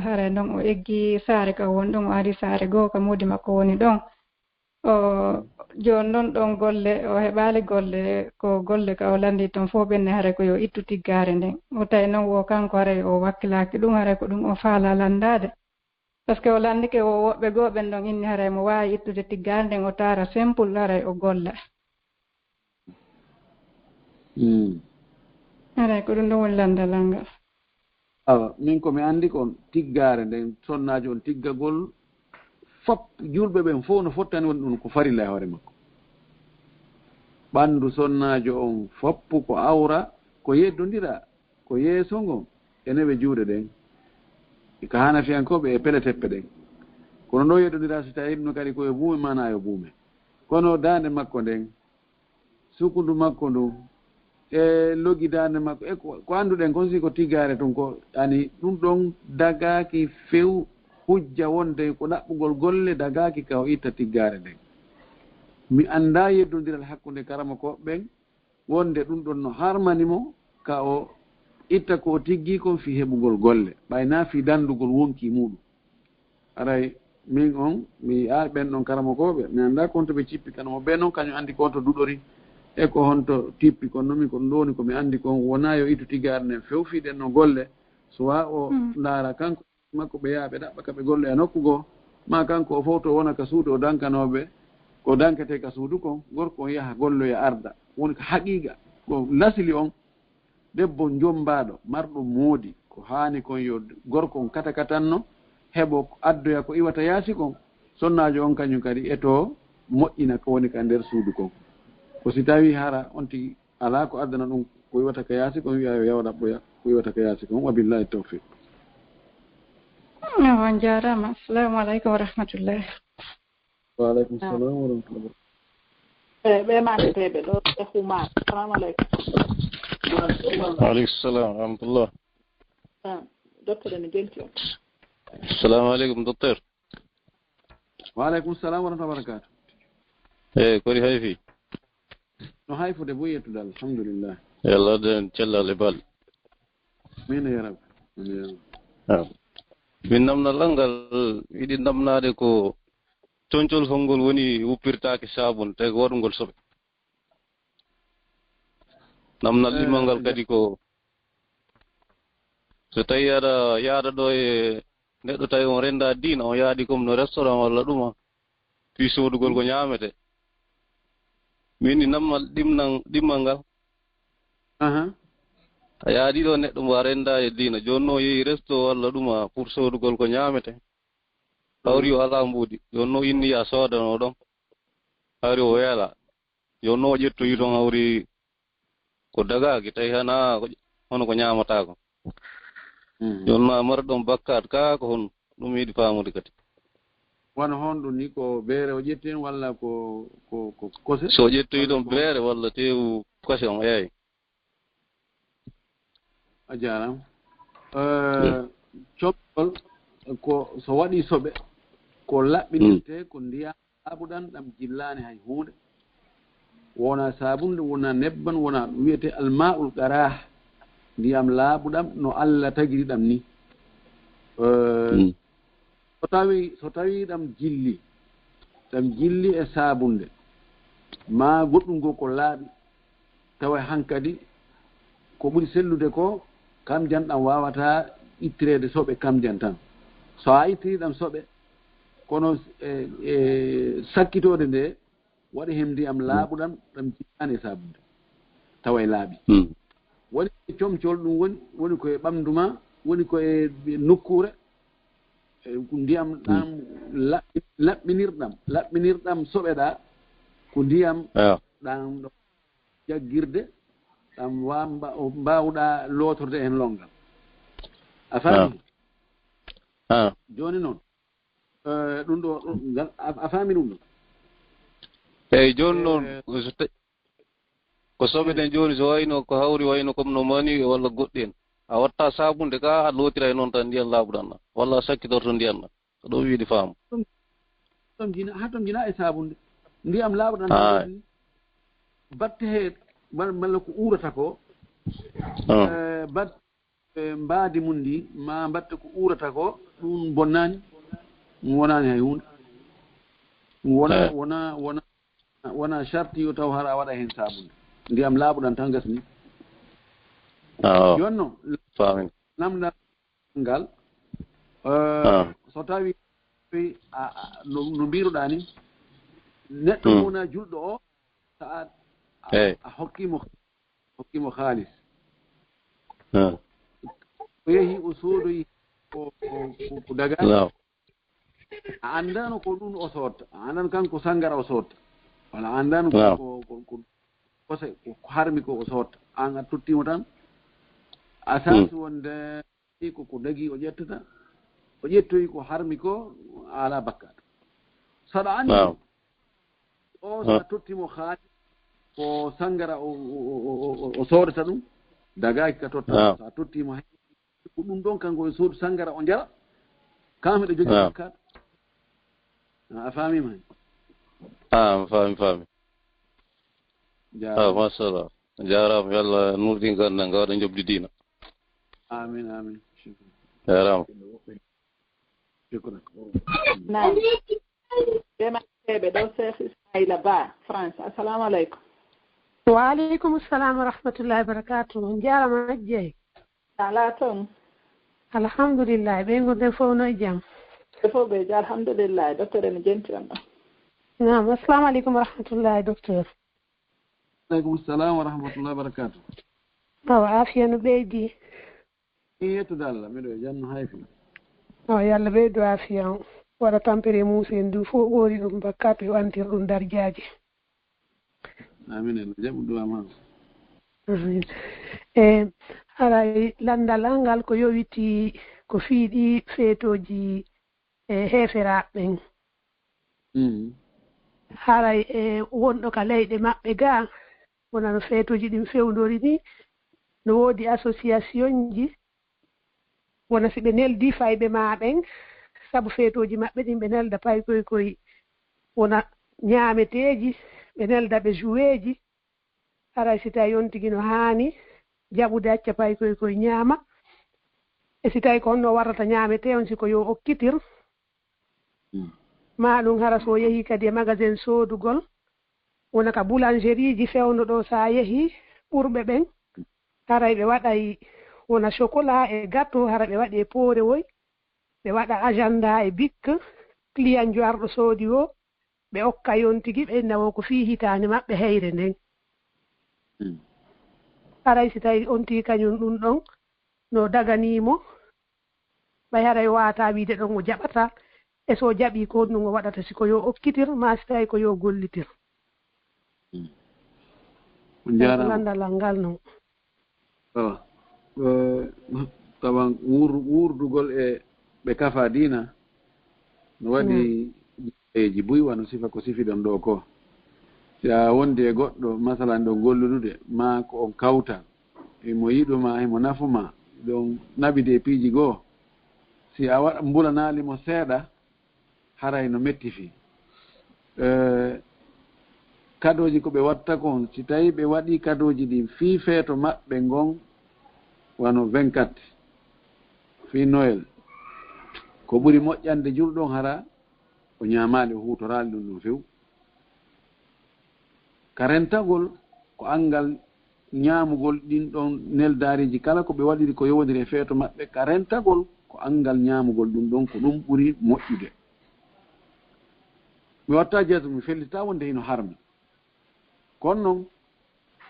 haray noon o eggi saare ka woni ɗon o ari saare goo ka muudi makko woni ɗon joni noon ɗon golle o heɓali golle ko golle ka o landi toon fof ɓenne haray ko yo ittu tiggare nden o tawi noon wo kanko haray o wakkilaki ɗum haray ko ɗum o faala landade par ce que o landike o woɓɓe goo ɓen ɗon inni haray mo wawi ittude tiggare nden o tara simple haray o golla haray ko ɗum ɗon woni landalal ngal awa min komi andi kon tiggare nden sonnaji on tiggagol fop julɓe ɓen fof no fottani woni ɗum ko farilla e hoore makko ɓanndu sonnajo on foppu ko awra ko yeddodira ko yeeso ngon eneɓe juuɗe ɗen ko hanafiyankoɓe e pele teppe ɗen kono ɗo yeddodira so tawi no kadi koye buume mana yo buume kono dande makko nden sukundu makko ndu e logi dande makko e ko annduɗen kon si ko tiggare tun ko ani ɗum ɗon dagaki few hujja wonde ko ɗaɓɓugol golle dagaki ka o itta tiggare nden mi annda yeddodiral hakkunde karama ko ɓen wonde ɗum ɗon no harmanimo ka o itta ko o tiggi kon fi heɓugol golle ɓayna fi dandugol wonki muɗum aray min on mi ɓen ɗon karama koɓe mi annda konto ɓe cippi kanomo ɓe noon kañum andi konto duɗori e ko honto tippi kon nomin ko ɗum ɗo woni komi andi kon wona yo ittu tiggare nden few fiɗen no golle so wa o ndaara kanko makko ɓe yaha ɓe ɗaɓɓa ka ɓe golle e nokku goo ma kanko o fof to wona ka suudu o dankanoɓe ko dankete ka suudu kon gorko on yaha golloya arda woni ko haqiqa ko lasili on debbo jombaɗo marɗo moodi ko haani kon yo gorko on kata katanno heɓo addoya ko iwata yaasi kon sonnajo on kañum kadi eto moƴƴina ko woni ka nder suudu kon ko si tawi hara on tigi ala ko addana ɗum ko iwata ka yaasi kon wiya yo yawɗa ɓoya ko iwata ka yaasi kon wa billahi tawfiq on jarama assalamu aleykum wa rahmatullah wa aleykum salam wa rahmatullah ɓe makateɓe ɗo e humar assalamu aleykum waaleykum salam wa rahmatullah docteur ene jelti on assalamu aleykum docteur waaleykum salam wa rahmatullah barakatu kori hayfi no hayfude bo yettude alhamdulillah yallah den cellal e bal min ya rabbi min namnal ngal yiɗi namnade ko coñcol holngol woni wuppirtake sabun tawi ko waɗugol soɓe namnal limal ngal kadi ko so tawi aɗa yaada ɗo e neɗɗo tawi on renda diina on yaadi comme no restaurant walla ɗuma fi sodugol ko ñaamete min ni nammal ɗimmal ngal a yaadi ɗo neɗɗo mbo a renda e diina joni no yehi resto walla ɗuma pour sodugol ko ñaamete hawri o ala mbuudi joni no inni ya soodano ɗon hawri o weela joni no o ƴettoyi ɗon hawri ko dagaaki tawi hana hono ko ñaamatako joni no a mara ɗon bakkat ka ko hon ɗum yiɗi faamude kadi wona honɗum ni ko beere o ƴetti walla ko kose so ƴettoyi ɗon beere walla tewu kose on eeyi a jarama coɓɓol ko so waɗi soɓe ko laɓɓinirte ko ndiyam laaɓuɗan ɗam jillani hay hunde wona sabunde wona nebban wona ɗum wiyete alma'ul qarah ndiyam laaɓuɗam no Allah tagiri ɗam ni so tawi ɗam jilli e sabunde ma goɗɗum go ko laaɓi tawa hankadi ko ɓuri sellude ko kam jan ɗam wawata ittirede soɓe kam jan tan so a ittiri ɗam soɓe kono sakkitode nde waɗi hem ndiyam laaɓuɗam ɗam jillani e sabunde tawa e laaɓi woni e comcol ɗum woni koye ɓamdu ma woni koye nokkure ndiyam ɗam laɓɓinirɗam soɓeɗa ko ndiyam ɗam ɗo jaggirde ɗam mbawɗa lootorde hen longal a faami joni noon ɗum ɗo a faami ɗum ɗo eyyi joni noon ko soɓe ɗen joni so wayno ko hawri wayno comme no mani walla goɗɗi en a watta sabunde ka a lootira e noon tan ndiyam laaɓuɗanɗa walla a sakkitorto ndiyam ɗa ko ɗo wiide faamu ha tom jina e sabunde ndiyam laaɓuɗanɗa batte he malla ko uurata ko batte mbaadi mum ndi ma mbatte ko uurata ko ɗum bonnani ɗum wonani hay hunde wona charte yo taw hara waɗa hen sabunde ndiyam laaɓuɗan tan gasni joni noon namdal ngal so tawi no mbiruɗa ni neɗɗo wona julɗo o sa a hokkimo haalis o yeehi o soodoyi ko daga a andano ko ɗum o sotta a andan kanko sangara o sotta wala a andano ko kose ko harmi ko o sotta an a tottimo tan a sasi wonde ko dagi o ƴettata o ƴettoyi ko harmi ko ala bakkat saɗa andi o sa tottimo haali ko sangara o soodata ɗum dagaki ka totta sa tottimo hay ko ɗum ɗon kanko e soodu sangara o jara kam heɗo jogui bakkat a faamima hen mi faami machallah jarama yo Allah nurdin gandal nga waɗa jobdi diina amin jarama naam ɓemaɓeɓe ɗo chef Ismaila Ba France assalamu aleykum wa aleykum salam wa rahmatullahi wa barakatuh jarama ajjeyi ala toon alhamdulillah ɓe gonɗen fof no e jaam ɓe fof ɓe ja alhamdulillah docteur ene jenti on ɗo nam assalamu aleykum wa rahmatullahi docteur aleykum salam wa rahmatullahi wa barakatuh awa afiya no ɓeydi yettude Allah miɗo e janno hayfi awa yo Allah ɓeydo afiya o waɗa tampere muuse en du fof ɓoori ɗum bakkat yo antir ɗum dardiaji amin en jaɓu duwa ma haray landal angal ko yowiti ko fiiɗi feetoji heeferaɓɓen haray wonɗo ka leyɗe maɓɓe ga wona no feetoji ɗin fewdori ni no woodi association ji wona si ɓe neldi fayɓe maɓen sabu feetoji maɓɓe ɗin ɓe nelda pay koye wona ñaameteeji ɓe nelda ɓe joueji haray si tawi on tigi no haani jaɓude acca pay koye ñaama e si tawi ko honno warrata ñaamete on siko yo okkitir ma ɗum hara so yehi kadi e magasin soodugol wona ka boulangerie ji fewno ɗo sa yehi ɓurɓe ɓen haray ɓe waɗay wona chocolat e gâteau hara ɓe waɗi e poore woy ɓe waɗa agenda e bic client jo arɗo soodi o ɓe okka yon tigi ɓe nawo ko fii hitaande maɓɓe heyre nden haray si tawi on tii kañum ɗum ɗon no daganiimo ɓay haray waata wiide ɗon o jaɓata e so jaɓii ko ɗum o waɗata siko yo okkitir ma si tawi ko yo gollitir landalal ngal noon tawan wurdugol e ɓe kafa diina no waɗi eji buy wano sifa ko sifiɗon ɗo ko si a wondi e goɗɗo masalan ɗo golludude ma ko on kawta emo yiɗuma emo nafuma ɗon nabide piiji goo si a waɗa mbulanaalimo seeɗa haray no metti fi kadoji ko ɓe watta kon si tawi ɓe waɗi kadoji ɗin fii feeto maɓɓe ngon wano 24 fii Noël ko ɓuri moƴƴande julɗon hara o ñaamaali o huutoraali ɗum ɗum few ka rentagol ko angal ñaamugol ɗin ɗon neldaariji kala ko ɓe waɗiri ko yowndiri e feeto maɓɓe ka rentagol ko angal ñaamugol ɗum ɗon ko ɗum ɓuri moƴƴude mi watta jeeso mi fellita wonde hino harmi kono noon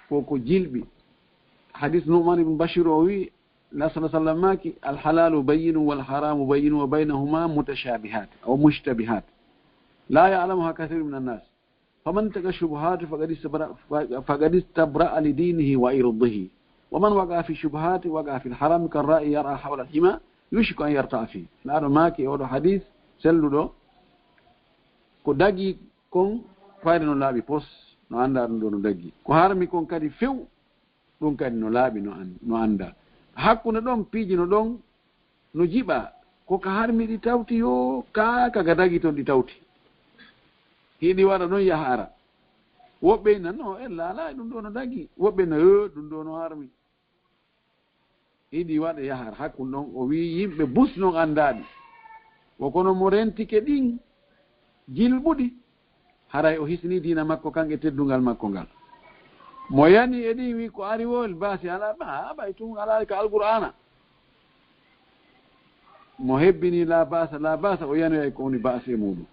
koko jilɓi hadis Nu'man ibn Bashir o wi la sallam maki alhalalu bayyinu walharamu bayyinu wa baynahuma mutashabihat aw mushtabihat la ya'lamuha kathiru min annas faman taqa shubuhat faqad istabra li dinihi wa irdihi wa man waqa fi shubuhat waqa fi alharam kan ra'i yara hawla alhima yushku an yarta'a fi laado maki odo hadis selludo ko dagi kon fayde no laabi pos no anda ɗum ɗo no daggi ko harmi kon kadi few ɗum kadi no laaɓi no anda hakkunde ɗon piijino ɗon no jiɓa koka harmi ɗi tawti yo kaga dagi toon ɗi tawti hiɗi waɗa ɗon yaha ara woɓɓe nanno ella ala ɗum ɗo no daggi woɓɓe no ɗum ɗo no harmi hiɗi waɗa yaha ara hakkunde ɗon o wi yimɓe bus noon andaɗi wokono mo rentike ɗin jilɓuɗi haray o hisni diina makko kanke teddungal makko ngal mo yani e ɗi wi ko ari wol baasi ala ɓay tum ala ka alqur'ana mo hebbini la basa o yanoya ko woni baasi e muɗum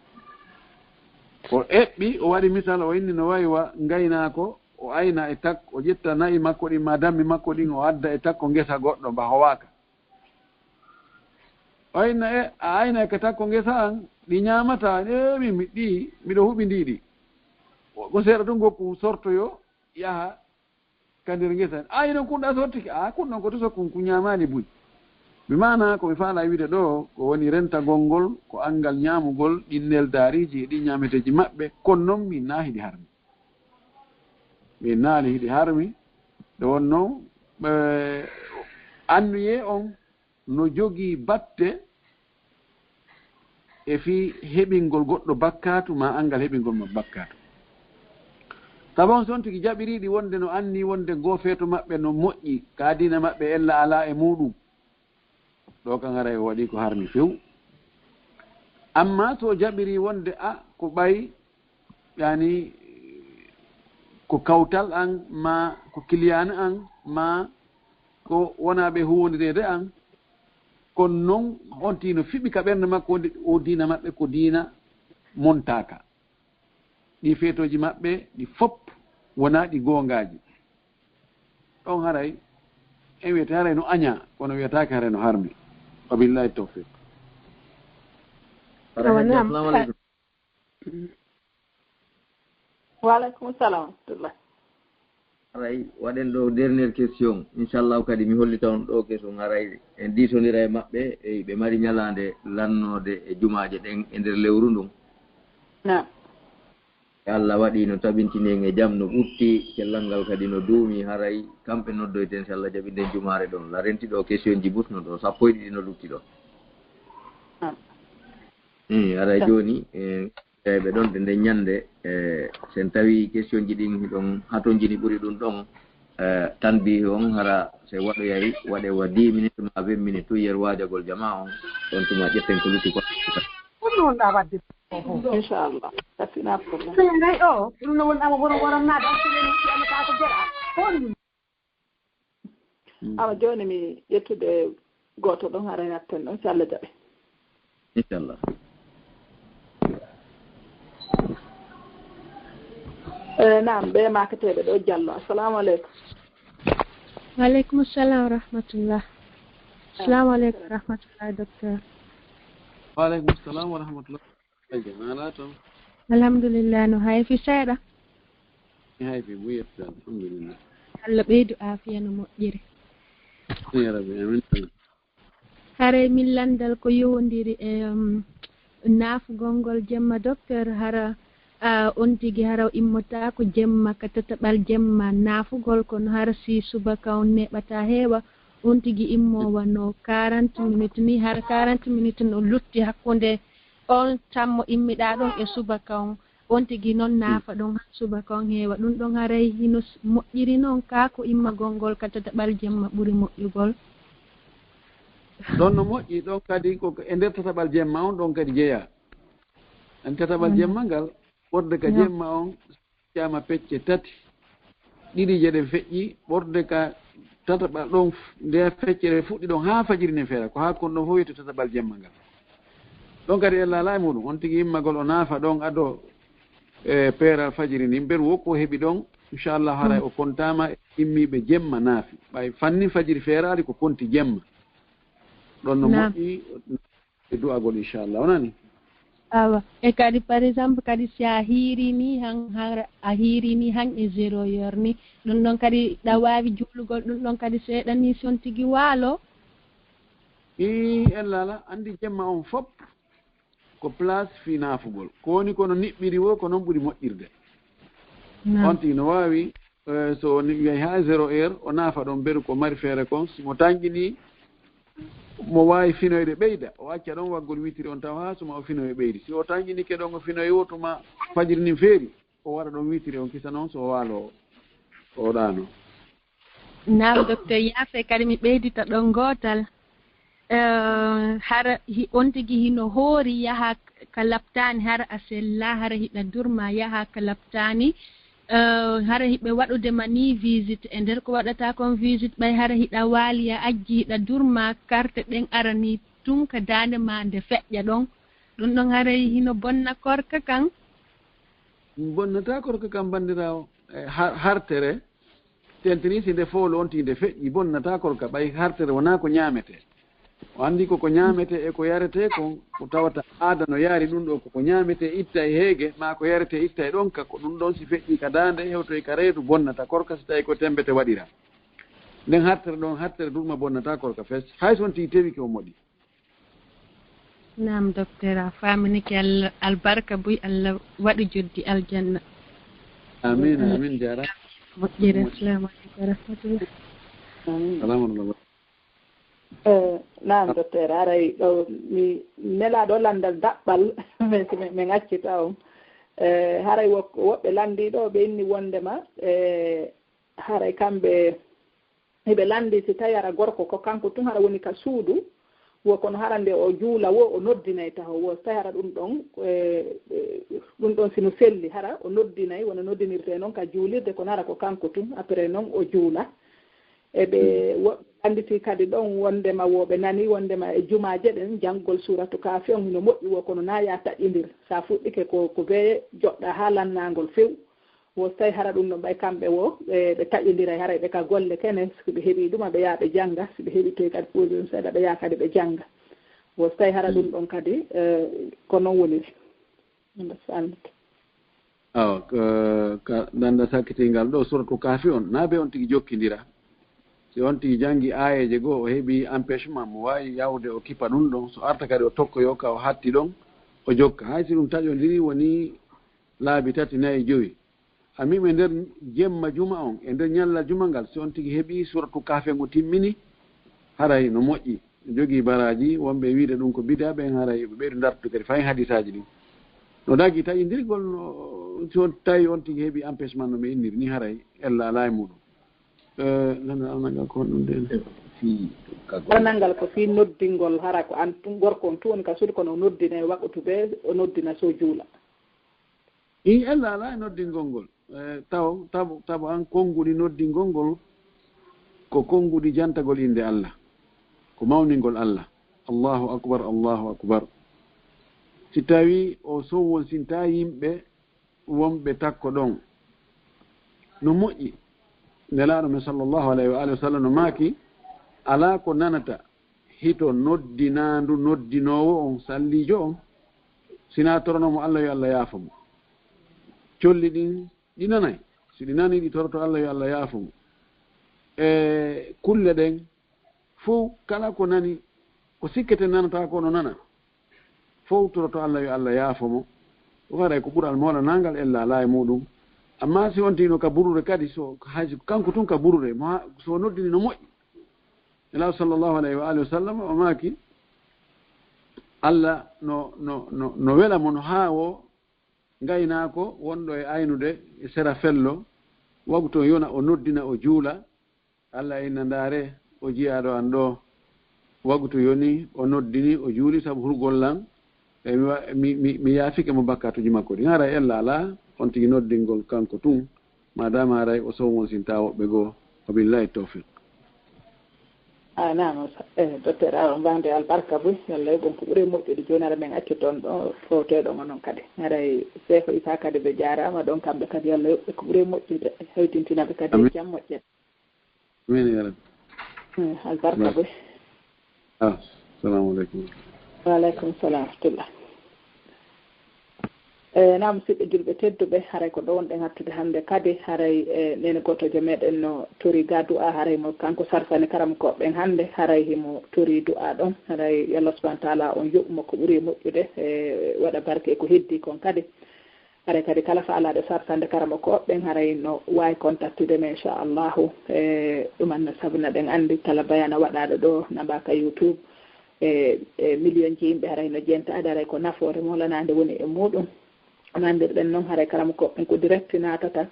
o eɓɓi o waɗi misal o inni no waywa ngaynako o ayna e takko o ƴetta nayi makko ɗin ma dammi makko ɗin o adda e takko ngesa goɗɗo mba howaka o ayna a ayna ko takko ngesa an ɗi ñamata min ɗi miɗo huɓi ndiɗi ko seeɗa tun gokku sortoyo yaha kandir ngesa ayno kunɗa sortiki kunɗon ko to sokku ku ñamani buy mi mana komi faala wiide ɗo ko woni rentagol ngol ko angal ñamugol ɗinnel daariji e ɗi ñameteji maɓɓe kono noon min na hiɗi harmi min naali hiɗi harmi nde wonno annuye on no jogii batte e fi heɓingol goɗɗo bakkatu ma angal heɓingol ma bakkatu sabon son tigi jaɓiriɗi wonde no anni wonde goo feeto maɓɓe no moƴƴi ka dina maɓɓe ella ala e muɗum ɗo kan ara e waɗi ko harmi few amma to jaɓiri wonde ko ɓay yani ko kawtal an ma ko kiliyane an ma ko wonaɓe huwondirede an kono noon on tino fiɓi ka ɓernde makko wonde o diina maɓɓe ko diina montaka ɗi feetoji maɓɓe ɗi fop wona ɗi gongaji ɗon haray en wiyete haray no aña kono wiyatake haray no harmi wabillahi tawfiq assalamu aleykum waaleykum salam warahmatullah aray waɗen ɗo dernière question inchallahu kadi mi hollita on ɗo question aray en diitodira e maɓɓe ɓe mari ñalande lannode e jumaje ɗen e nder lewru ndun Allah waɗi no tabintini en e jam no ɓutti cellal ngal kadi no duumi haray kamɓe noddoyten so Allah jaɓi nden jumare ɗon la renti ɗo question ji busno ɗo 12 no lutti ɗo aray joni ɓe ɗon ɗe nden ñande sen tawi question ji ɗin hiɗon haton jini ɓuri ɗum ɗon tan bi on hara se waɗoyari waɗe wa 10 minutes ma 20 minutes to yer wajagol jama on ɗon tuma ƴetten ko lutti ko ɗum wonɗa wadde inchallah tasina probléme sey o ɗum no wonɗama wono woron naade on seɗen wiɗi annata ko jeɗa on awa joni mi ƴettude goto ɗon hara yatten ɗon so Allah jaɓi inchallah. naam ɓe makateɓe ɗo Diallo assalamu aleykum. Waaleykum assalam wa rahmatullah. Assalamu aleykum wa rahmatullah docteur. Waaleykum assalam wa rahmatullah. Ala toon. Alhamdulillah no hayfi seeɗa. Mi hayfi buyetta alhamdulillah. Allah ɓeydu afiya no moƴƴiri. Ya rabbi amin. Hare min landal ko yowndiri e naafugol ngol jemma docteur hara on tigi hara immota ko jemma ka tataɓal jemma naafugol kono hara si subaka on neɓata heewa on tigi immowa no 40 minutes ni hara 40 minutes no lutti hakkunde on tammo immiɗa ɗon e subaka on tigi noon naafa ɗon ha subaka on heewa ɗum ɗon haray hino moƴƴiri noon ka ko immagol ngol ka tataɓal jemma ɓuri moƴƴugol. ɗon no moƴƴi ɗon kadi ko e nder tataɓal jemma on ɗon kadi jeeya en tataɓal jemma ngal ɓorde ka jemma on cama pecce tati ɗiɗi je ɗe feƴƴi ɓorde ka tataɓal ɗon nde feccere fuɗɗi ɗon ha fajiri ne feera ko hakkon ɗon fof wiyete tataɓal jemma ngal ɗon kadi en laala e muɗum on tigi immagol o naafa ɗon ado e peeral fajiri ni mberu wokko heeɓi ɗon inchallah haray o kontama immiɓe jemma naafi ɓay fanni fajiri feerali ko konti jemma ɗon no moƴƴi e du'agol inchallah onani awa e kadi par exemple kadi si a hiirini han a hiirini han e 0 heure ni ɗum ɗon kadi ɗa wawi juulugol ɗum ɗon kadi seeɗa ni si on tigi waalo en laala andi jemma on fop ko place fi naafugol ko woni kono niɓɓiri wo ko noon ɓuri moƴƴirde on tigi no wawi so wiya ha 0 heure o naafa ɗon mberu ko mari feere kon simo tanƴini mo wawi finoyde ɓeyda o acca ɗon waggol witiri on taw ha suma o finoye ɓeydi si o tanƴinike ɗon o finoye wotuma fajiri ni feeri o waɗa ɗon witiri on kisa noon so waalo o ɗano. Naam docteur yaafe kadi mi ɓeydita ɗon gootal hara on tigi hino hoori yaha ka laɓtaani hara a sella hara hiɗa durma yaha ka laɓtaani hara hiɓe waɗudema ni visite e nder ko waɗata kon visite ɓay hara hiɗa waali a ajji hiɗa durma carte ɗen arani tun ka daande ma nde feƴƴa ɗon ɗum ɗon hara hino bonna korka kan bonnata korka kan bandirawo hartere tentini si nde fowlo on ti nde feƴƴi bonnata korka ɓay hartere wona ko ñaamete o anndi koko ñaamete e ko yarete ko tawata aada no yaari ɗum ɗo koko ñaamete itta e heege ma ko yarete itta e ɗon ka ko ɗum ɗon si feƴƴi ka daande hewtoy ka reedu bonnata korka si tawi ko tembete waɗira nden hartere durma bonnata korka fes hay so on tigi tewi ke o moɗi. Naam docteur a faaminike Allah albarka buy Allah waɗi joddi aljanna. Amin amin jara. Moƴƴere assalamu aleykum wa rahmatullah. Salamu naam docteur aray ɗo mi nelaɗo landal daɓɓal min accita on haray woɓɓe landiɗo ɓe inni wondema haray kamɓe eɓe landi si tawi ara gorko ko kanko tun hara woni ka suudu wo kono hara nde o juula wo o noddinay taw wo so tawi hara ɗum ɗon sino selli hara o noddinay wono noddinirte noon ka juulirde kono hara ko kanko tun après noon o juula eɓe woɓɓe anditi kadi ɗon wondema woɓe nani wondema e jumaje ɗen janggol suratu kafi on hino moƴƴi wo kono na ya taƴƴidir sa fuɗɗike ko be joɗɗa ha lannagol few wo so tawi hara ɗum ɗon ɓay kamɓe wo ɓe taƴƴidira hara ɓe ka golle kene soɓe heeɓi ɗuma ɓe yaha ɓe jangga soɓe heeɓi toy kadi position seeɗa ɓe yaha kadi ɓe jangga wo so tawi hara ɗum ɗon kadi ko noon woniri ɗumɗo sannike awa ka danda sakkitingal ɗo suratu kafi on na ɓe on tigi jokkidira si on tigi janngi aayeje goo o heɓi empêchement mo wawi yawde o kippa ɗum ɗon so arta kadi o tokkoyo ka o hatti ɗon o jokka hay si ɗum taƴodiri woni laabi 3 4 5 a mimi nder jemma juma on e nder ñalla juma ngal si on tigi heeɓi suratu kafe ngo timmini haray no moƴƴi jogii baraji wonɓe wiide ɗum ko bida ɓen haray ɓe ɓeydu dartude kadi fayin hadisaji ɗin no dagi taƴidirgol no si on tawi on tigi heeɓi empêchement no ɓe inniri ni haray ella ala e muɗum lanal ko ɗum de ɗonalngal ko fi noddingol hara ko an gorko on tun woni ka suudu kono o noddina e waɓatu ɓe o noddina so juula i ella ala e noddingol ngol tabo an konnguli noddingol ngol ko konngudi jantagol inde Allah ko mawningol Allah Allahu akbar Allahu akbar si tawi o sowwon sinta yimɓe wonɓe takko ɗon no moƴƴi nelaaɗo men sallllahu alayhi wa alihi wa sallam no maaki alaa ko nanata hito noddinaandu noddinoowo on salliijo on sina toronomo Allah yo Allah yaafa mo colli ɗin ɗi nanay si ɗi nani ɗi toroto Allah yo Allah yaafa mo e kulle ɗen fof kala ko nani ko sikkete nanata ko no nana fof toroto Allah yo Allah yaafa mo o waɗay ko ɓural mawla nangal ella alaa e muɗum amma si wontino ka burure kadi so haji kanko tun ka burure so noddini no moƴƴi ila sallllahu alayhi wa alihi wa sallam o maaki Allah no wela mo no haawo ngaynaako wonɗo e aynude e sera fello wagu to yona o noddina o juula Allah inna ndaare o jiyaaɗo an ɗo wagu to yoni o noddini o juuli sabu hurgollan e mi yaafike mo bakkatuji makko ɗi haray ella alaa on tigi noddingol kanko tun madama haray o sowmon sinta woɓɓe goo wabillahi tawfiq nama docteur awa mbande albarka boy yalla bon ko ɓuuri moƴƴude joni ara men acci toon ɗo fowteɗoma noon kadi haray seeko isa kadi ɓe jarama ɗon kamɓe kadi yalla yoɓɓe ko ɓuuri moƴƴude hewtintinaɓe kadi jam moƴƴen amin ya rabbi albarka boy assalamu aleykum waaleykum salam rahmatullah nam siɓɓe julɓe tedduɓe haray ko ɗo wonɗen hattude hannde kadi haray nene gotojo meɗen no tori ga du'a haray mo kanko sarfani karam koɓɓen hannde haray himo tori du'a ɗon haray yo Allah subahana taala on yoɓmo ko ɓuuri moƴƴude waɗa barke ko heddi kon kadi haray kadi kala faalaɗo sarfande karama koɓɓen haray no wawi contactude men inchallahu ɗumanno sabuna ɗen anndi kala bayana waɗaɗo ɗo nambaka YouTube million ji yimɓe haray no jenta aɗa haray ko nafoore molanade woni e muɗum nandirɗen noon haray karama koɓɓen ko direct natata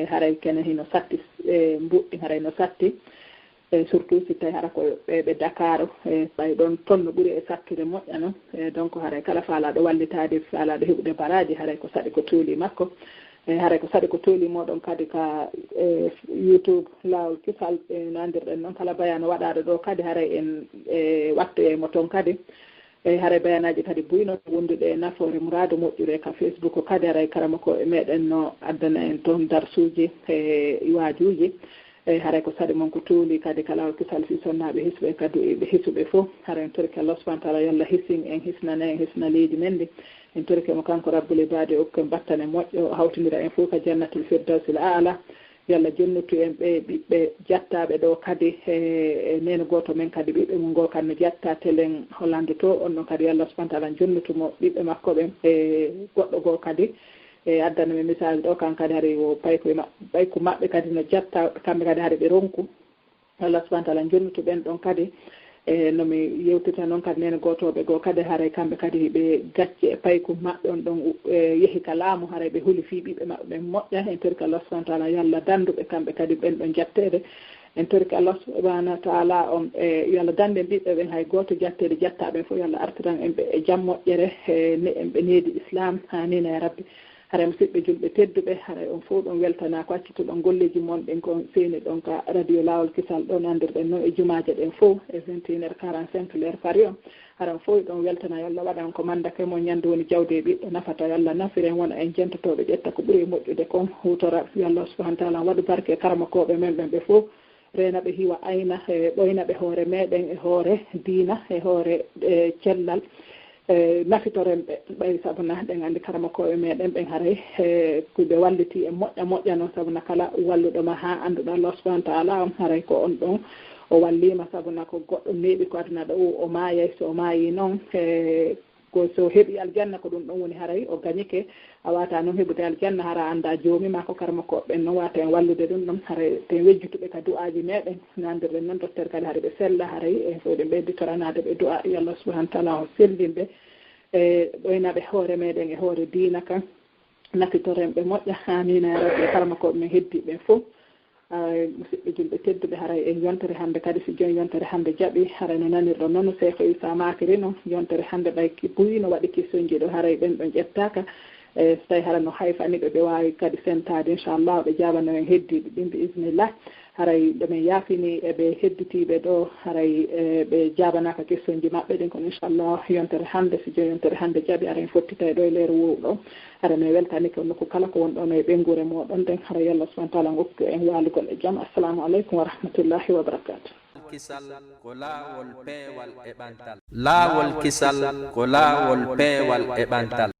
haray kene hino satti mbuɗɗi haray no satti surtout si tawi hara ko ɓe Dakar ɓay ɗon toon no ɓuuri e sattude moƴƴa noon donc haray kala faalaɗo wallitade faalaɗo heɓude baraji haray ko saɗi ko tuuli makko haray ko saɗi ko tuuli moɗon kadi ka YouTube laawol kisal nandirɗen noon kala bayano waɗaɗo ɗo kadi haray en wattu e mo toon kadi haray bayanaji kadi buyno wondude e nafoore murado moƴƴure ka Facebook kadi haray karama ko e meɗen no addana en toon darsuji e waajuji haray ko saɗi mon ko tuuli kadi kala kisal fi sonnaɓe hisɓe kadi ɓe hisuɓe fof haray en torki Allah subahana taala yalla hisin en hisnana en hisna leydi men ndi en torki mo kanko rabbul ibade okke battane moƴƴo hawtidira en fof ka jannatul firdawsil aala yalla jonnutu en ɓe ɓiɓɓe jattaɓe ɗo kadi e nene goto men kadi ɓiɓɓe mum ngo kadi no jatta telen Hollande to on ɗon kadi yallah subahana taala jonnutumo ɓiɓɓe makko ɓen e goɗɗo goo kadi e addana mi message ɗo kan kadi haɗa o payko maɓɓe kadi no jatta kamɓe kadi haɗa ɓe ronku Allah subahana taala jonnutu ɓen ɗon kadi e nomi yewtita noon kadi nene gotoɓe goo kadi haray kamɓe kadi ɓe gacce e payko maɓɓe on ɗon yeehi ka laamu haray ɓe huuli fi ɓiɓɓe maɓɓe ɓen moƴƴa en torki Allah subahana taala yallah danduɓe kamɓe kadi ɓen ɗon jattede en torki Allah subahana taala on yo Allah dande ɓiɓɓe ɓen hay goto jattede jattaɓe fof yo Allah artiran en ɓe e jaam moƴƴere ne en ɓe needi islam hanina ya rabbi haray musidɓe julɓe tedduɓe haray on fof ɗon weltana ko accituɗon golleji mon ɗen ko feeni ɗon ka radio laawol kisal ɗo nandirɗen noon e jumaje ɗen fof e 21h45 l'heure par on haran fof ɗon weltana yo Allah waɗan ko mandake mo ñande woni jawde e ɓiɗɗo nafata yo Allah nafiren wona en jentotoɓe ƴetta ko ɓuuri moƴƴude kon hutora yo Allah subahana taala waɗu barke e karamakoɓe men ɓen ɓe fof rena ɓe hiwa ayna e ɓoyna ɓe hoore meɗen e hoore diina e hoore cellal nafitoren ɓe ɓay sabuna ɗen anndi karama koɓe meɗen ɓen haray kuɓe walliti e moƴƴa moƴƴa noon sabuna kala walluɗoma ha annduɗa Allah subahana taala on haray ko on ɗon o wallima sabuna ko goɗɗo neeɓi ko aduna ɗo o maayay so o maayi noon ko so heeɓi aljanna ko ɗum ɗon woni haray o gañike a wata noon heɓude aljanna hara annda joomi ma ko karama koɓɓen noon wata en wallude ɗum ɗon haray ten wejjutuɓe ka du'aji meɗen nandirɗen noon docteur kadi haɗa ɓe sella haray e fo ɗe ɓeyditoranade ɓe du'a yo Allah subahana taala o sellinɓe e ɓoynaɓe hoore meɗen e hoore diina kan nafitoren ɓe moƴƴa amina ya rabbi karama koɓe men heddiɓe fof musidɓe julɓe tedduɓe haray en yontere hannde kadi si joni yontere hannde jaaɓi haray no nanirɗo noon Cheikh Issa makiri noon yontere hannde ɓay buyi no waɗi question ji ɗo haray ɓen ɗon ƴettaka so tawi hara no hayfaniɓe ɓe wawi kadi sentade inchallah ɓe jabano en heddiɓe ɗin bi isnillah haray ɗo min yaafini eɓe hedditiɓe ɗo haray ɓe jabanaka question ji maɓɓe ɗin kono inchallah yontere hannde so joni yontere hannde jaaɓi ara en fottita e ɗo e leer wowɗo hara mi weltani ko nokku kala ko wonɗon e ɓengure moɗon nden hara yo Allah subahana taala gokku en walugol e jaam. Assalamu aleykum wa rahmatullahi wa barakatuh. Kisal ko laawol peewal e ɓantal. Laawol kisal ko laawol peewal e ɓantal.